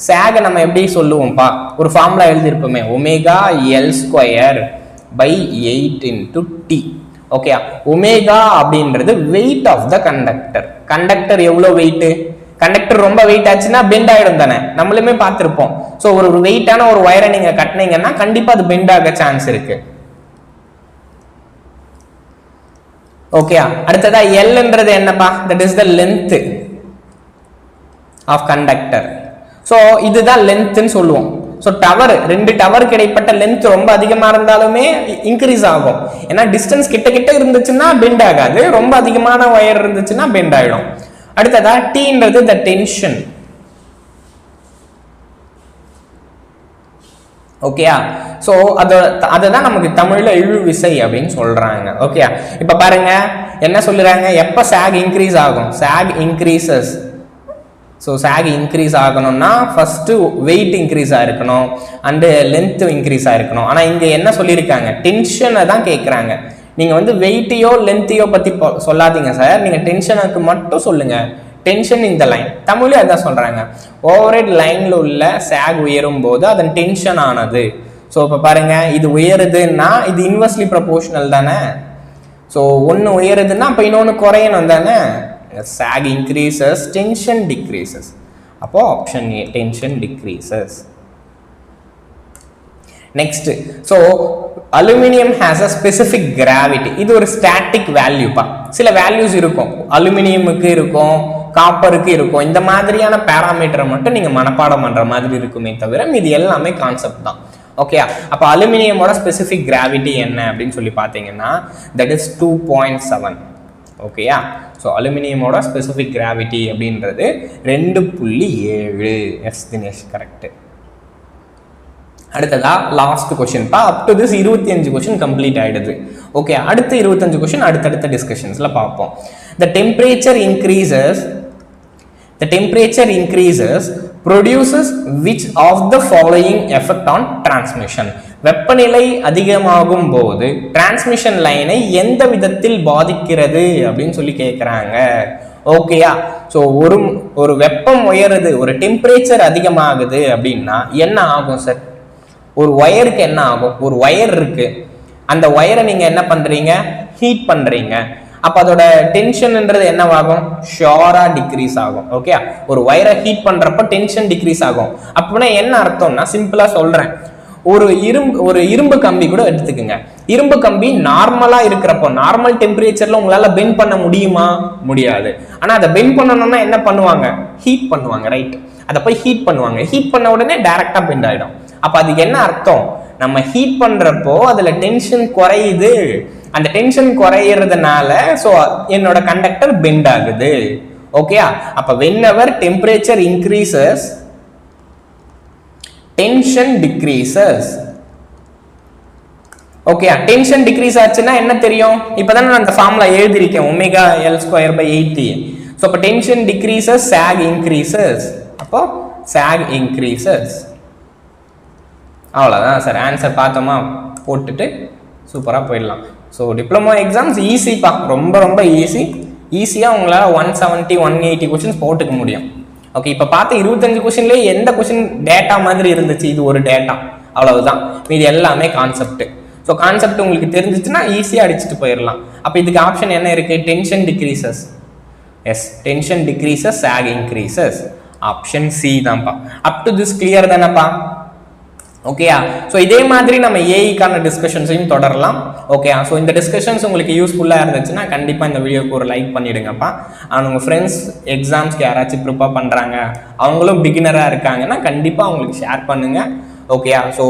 Sag நம்ம எப்படி சொல்லுவோம்ப்பா, ஒரு ஃபார்முலா எழுதியிருப்போமே, omega L square by 8 into T. ஓகேயா? ஒமேகா அப்படின்றது weight of the conductor. Conductor எவ்வளோ வெயிட்? கண்டக்டர் ரொம்ப வெயிட் ஆச்சுன்னா பெண்ட் ஆயிடும் தானே, நம்மளுமே பார்த்துருப்போம். ஸோ ஒரு வெயிட்டான ஒரு வயரை நீங்க கட்டினீங்கன்னா கண்டிப்பா அது பெண்ட் ஆக சான்ஸ் இருக்கு. ஓகே, அடுத்ததா எல்ன்றது என்னப்பா? That is the length of conductor. So இதுதான் லென்த்னு சொல்லுவோம். ஸோ டவர், ரெண்டு டவருக்கு இடைப்பட்ட லென்த் ரொம்ப அதிகமா இருந்தாலுமே இன்க்ரீஸ் ஆகும். ஏன்னா டிஸ்டன்ஸ் கிட்ட கிட்ட இருந்துச்சுன்னா பெண்ட் ஆகாது, ரொம்ப அதிகமான வயர் இருந்துச்சுன்னா பெண்ட் ஆயிடும். அடுத்ததா டீன்றது த டென்ஷன். ஓகேயா? ஸோ அதுதான் நமக்கு தமிழ்ல இழுவிசை அப்படின்னு சொல்றாங்க. ஓகேயா? இப்ப பாருங்க என்ன சொல்லுறாங்க, எப்ப சாக் இன்க்ரீஸ் ஆகும்? Sag increases. So sag increase ஆகணும்னா ஃபர்ஸ்ட் வெயிட் இன்க்ரீஸ் ஆயிருக்கணும் அண்டு லென்த் இன்க்ரீஸ் ஆயிருக்கணும். ஆனா இங்க என்ன சொல்லியிருக்காங்க, டென்ஷனை தான் கேட்குறாங்க. நீங்க வந்து வெயிட்டையோ லென்த்தையோ பத்தி சொல்லாதீங்க சார், நீங்க டென்ஷனுக்கு மட்டும் சொல்லுங்க. டென்ஷன் இந்த லைன், தமிழ்ல அதான் சொல்றாங்க. ஓவர்ஹெட் லைன்ல உள்ள சாக் உயரும் போது அதன் டென்ஷன் ஆனது. ஸோ இப்போ பாருங்க, இது உயருதுன்னா இது இன்வெர்ஸ்லி ப்ரொபோர்ஷனல் தானே. ஸோ ஒன்று உயருதுன்னா அப்போ இன்னொன்று குறையணும் தானே. Sag increases, tension decreases. அப்போ option A, tension decreases. Next, so aluminium has a specific gravity. இது ஒரு ஸ்டாட்டிக் வேல்யூப்பா. சில வேல்யூஸ் இருக்கும், அலுமினியமுக்கு இருக்கும், காப்பருக்கு இருக்கும். இந்த மாதிரியான பேராமீட்டரை மட்டும் நீங்க மனப்பாடம் பண்ற மாதிரி இருக்குமே தவிர இது எல்லாமே கான்செப்ட் தான். ஓகே, அப்ப அலுமினியமோட ஸ்பெசிஃபிக் கிராவிட்டி என்ன அப்படின்னு சொல்லி பார்த்தீங்கன்னா தட் இஸ் 2.7. ஓகேயா? ஸோ அலுமினியமோட ஸ்பெசிஃபிக் கிராவிட்டி அப்படின்றது 2.7. Yes Dinesh, correct. அடுத்ததா லாஸ்ட் கொஸ்டின் பா. Up to this 25 question complete ஆயிடுது. ஓகே, அடுத்த 25 கொஸ்டின் அடுத்தடுத்த டிஸ்கஷன்ஸ்ல பார்ப்போம். The temperature increases produces which of the following effect on transmission? வெப்பநிலை அதிகமாகும் போது டிரான்ஸ்மிஷன் லைனை எந்த விதத்தில் பாதிக்கிறது அப்படின்னு சொல்லி கேட்குறாங்க. ஓகேயா? ஸோ ஒரு வெப்பம் உயருது, ஒரு டெம்பரேச்சர் அதிகமாகுது அப்படின்னா என்ன ஆகும் சார்? ஒரு ஒயருக்கு என்ன ஆகும்? ஒரு ஒயர் இருக்கு, அந்த ஒயரை நீங்க என்ன பண்றீங்க? ஹீட் பண்றீங்க. அப்ப அதோட டென்ஷன்ன்றது என்னவாகும்? ஷியோரா டிக்ரீஸ் ஆகும். ஓகே, ஒரு ஒயரை ஹீட் பண்றப்ப டென்ஷன் டிக்ரீஸ் ஆகும். அப்படின்னா என்ன அர்த்தம்னா, சிம்பிளா சொல்றேன், ஒரு இரும்பு கம்பி கூட எடுத்துக்கோங்க. இரும்பு கம்பி நார்மலா இருக்கிறப்போ, நார்மல் டெம்பரேச்சர்ல உங்களால பெண்ட் பண்ண முடியுமா? முடியாது. ஆனா அதை பெண்ட் பண்ணணும்னா என்ன பண்ணுவாங்க? ஹீட் பண்ணுவாங்க, ரைட்? அதை போய் ஹீட் பண்ணுவாங்க. ஹீட் பண்ண உடனே டைரக்டா பெண்ட் ஆயிடும். அப்ப அதுக்கு என்ன அர்த்தம்? நம்ம ஹீட் பண்றப்போ அதுல டென்ஷன் குறையுது, அந்த டென்ஷன் குறையிறதுனால சோ என்னோட கண்டக்டர் பெண்ட் ஆகுது. ஓகே, அப்ப whenever temperature increases tension decreases. Okay, tension decrease ஆச்சுன்னா என்ன தெரியும்? இப்பதான் நான் அந்த ஃபார்முலா எழுதிருக்கேன், omega L square by 8. So அப்போ டென்ஷன் டிக்ரீசஸ், சாக் இன்க்ரீசஸ். அப்போ சாக் இன்க்ரீசஸ். அவ்வளோதான் சார், ஆன்சர் பார்த்தோமா, போட்டுட்டு சூப்பராக போயிடலாம். ஸோ டிப்ளமோ எக்ஸாம்ஸ் ஈஸிப்பா, ரொம்ப ரொம்ப ஈஸியாக உங்களால் 170 180 கொஸ்டின்ஸ் போட்டுக்க முடியும். ஓகே, இப்போ பார்த்த 25 கொஸ்டின்லேயே எந்த கொஸ்டின் டேட்டா மாதிரி இருந்துச்சு? இது ஒரு டேட்டா, அவ்வளவுதான். இது எல்லாமே கான்செப்ட். ஸோ கான்செப்ட் உங்களுக்கு தெரிஞ்சிச்சுன்னா ஈஸியாக அடிச்சுட்டு போயிடலாம். அப்போ இதுக்கு ஆப்ஷன் என்ன இருக்குது? Tension decreases. Yes, tension decreases, sag increases. Option C தான்ப்பா. அப் டு திஸ் கிளியர் தானேப்பா? ஓகேயா? ஸோ இதே மாதிரி நம்ம ஏஐக்கான டிஸ்கஷன்ஸையும் தொடரலாம். ஓகேயா? ஸோ இந்த டிஸ்கஷன்ஸ் உங்களுக்கு யூஸ்ஃபுல்லாக இருந்துச்சுன்னா கண்டிப்பாக இந்த வீடியோக்கு ஒரு லைக் பண்ணிவிடுங்கப்பா. அண்ட் உங்கள் ஃப்ரெண்ட்ஸ் எக்ஸாம்ஸ்க்கு யாராச்சும் ப்ரிப்பேர் பண்ணுறாங்க, அவங்களும் பிகினராக இருக்காங்கன்னா கண்டிப்பாக அவங்களுக்கு ஷேர் பண்ணுங்கள். ஓகேயா? ஸோ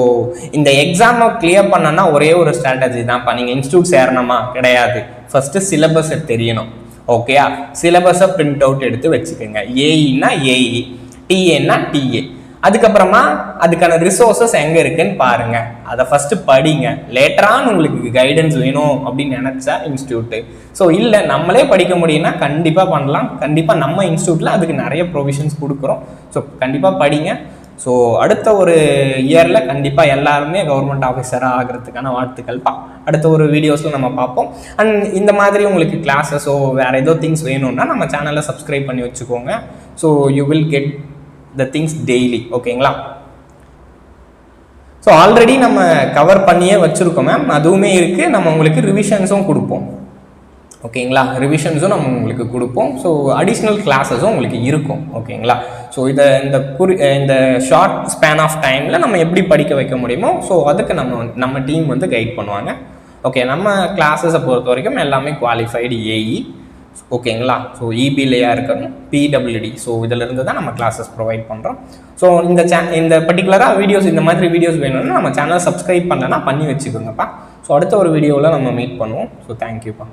இந்த எக்ஸாமை கிளியர் பண்ணனா ஒரே ஒரு ஸ்ட்ராட்டஜி தான்ப்பா. நீங்கள் இன்ஸ்டியூட் சேரணுமா? கிடையாது. ஃபஸ்ட்டு சிலபஸை தெரியணும். ஓகேயா? சிலபஸை பிரிண்ட் அவுட் எடுத்து வச்சுக்கோங்க. ஏஇன்னா ஏஇ, டிஏன்னா டிஏ. அதுக்கப்புறமா அதுக்கான ரிசோர்ஸஸ் எங்கே இருக்குன்னு பாருங்க. அதை ஃபர்ஸ்ட் படிங்க. லேட்டரான உங்களுக்கு கைடன்ஸ் வேணும் அப்படின்னு நினைச்சா இன்ஸ்டியூட்டு. ஸோ இல்லை நம்மளே படிக்க முடியும்னா கண்டிப்பாக பண்ணலாம். கண்டிப்பாக நம்ம இன்ஸ்டியூட்டில் அதுக்கு நிறைய ப்ரொவிஷன்ஸ் கொடுக்குறோம். ஸோ கண்டிப்பாக படிங்க. ஸோ அடுத்த ஒரு இயரில் கண்டிப்பாக எல்லாருமே கவர்மெண்ட் ஆஃபீஸராக ஆகிறதுக்கான வாழ்த்துக்கள்ப்பா. அடுத்த ஒரு வீடியோஸில் நம்ம பார்ப்போம். அண்ட் இந்த மாதிரி உங்களுக்கு கிளாஸஸோ வேறு ஏதோ திங்ஸ் வேணும்னா நம்ம சேனலை சப்ஸ்கிரைப் பண்ணி வச்சுக்கோங்க. So you will get the things daily. ஓகேங்களா? ஸோ ஆல்ரெடி நம்ம கவர் பண்ணியே வச்சுருக்கோம் மேம். அதுவுமே இருக்குது. நம்ம உங்களுக்கு ரிவிஷன்ஸும் கொடுப்போம். ஓகேங்களா? ரிவிஷன்ஸும் நம்ம உங்களுக்கு கொடுப்போம். ஸோ அடிஷ்னல் கிளாஸஸும் உங்களுக்கு இருக்கும். ஓகேங்களா? ஸோ இந்த ஷார்ட் ஸ்பேன் ஆஃப் டைமில் நம்ம எப்படி படிக்க வைக்க முடியுமோ ஸோ அதுக்கு நம்ம டீம் வந்து கைட் பண்ணுவாங்க. ஓகே, நம்ம கிளாஸஸை பொறுத்த வரைக்கும் எல்லாமே குவாலிஃபைடு ஏஇ. ஓகேங்களா? ஸோ இபிலையாக இருக்கணும், பிடபிள்யூடி. ஸோ இதிலிருந்து தான் நம்ம கிளாஸஸ் ப்ரொவைட் பண்ணுறோம். ஸோ இந்த பர்டிகுலராக வீடியோஸ், இந்த மாதிரி வீடியோஸ் வேணும்னா நம்ம சேனல் சப்ஸ்கிரைப் பண்ணலன்னா பண்ணி வச்சுக்கோங்கப்பா. ஸோ அடுத்த ஒரு வீடியோவில் நம்ம மீட் பண்ணுவோம். ஸோ தேங்க்யூப்பா.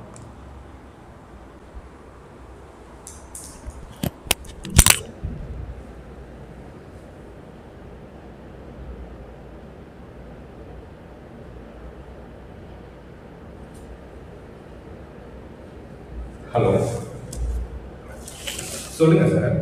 ஹலோ, சொல்லுங்கள் சார்.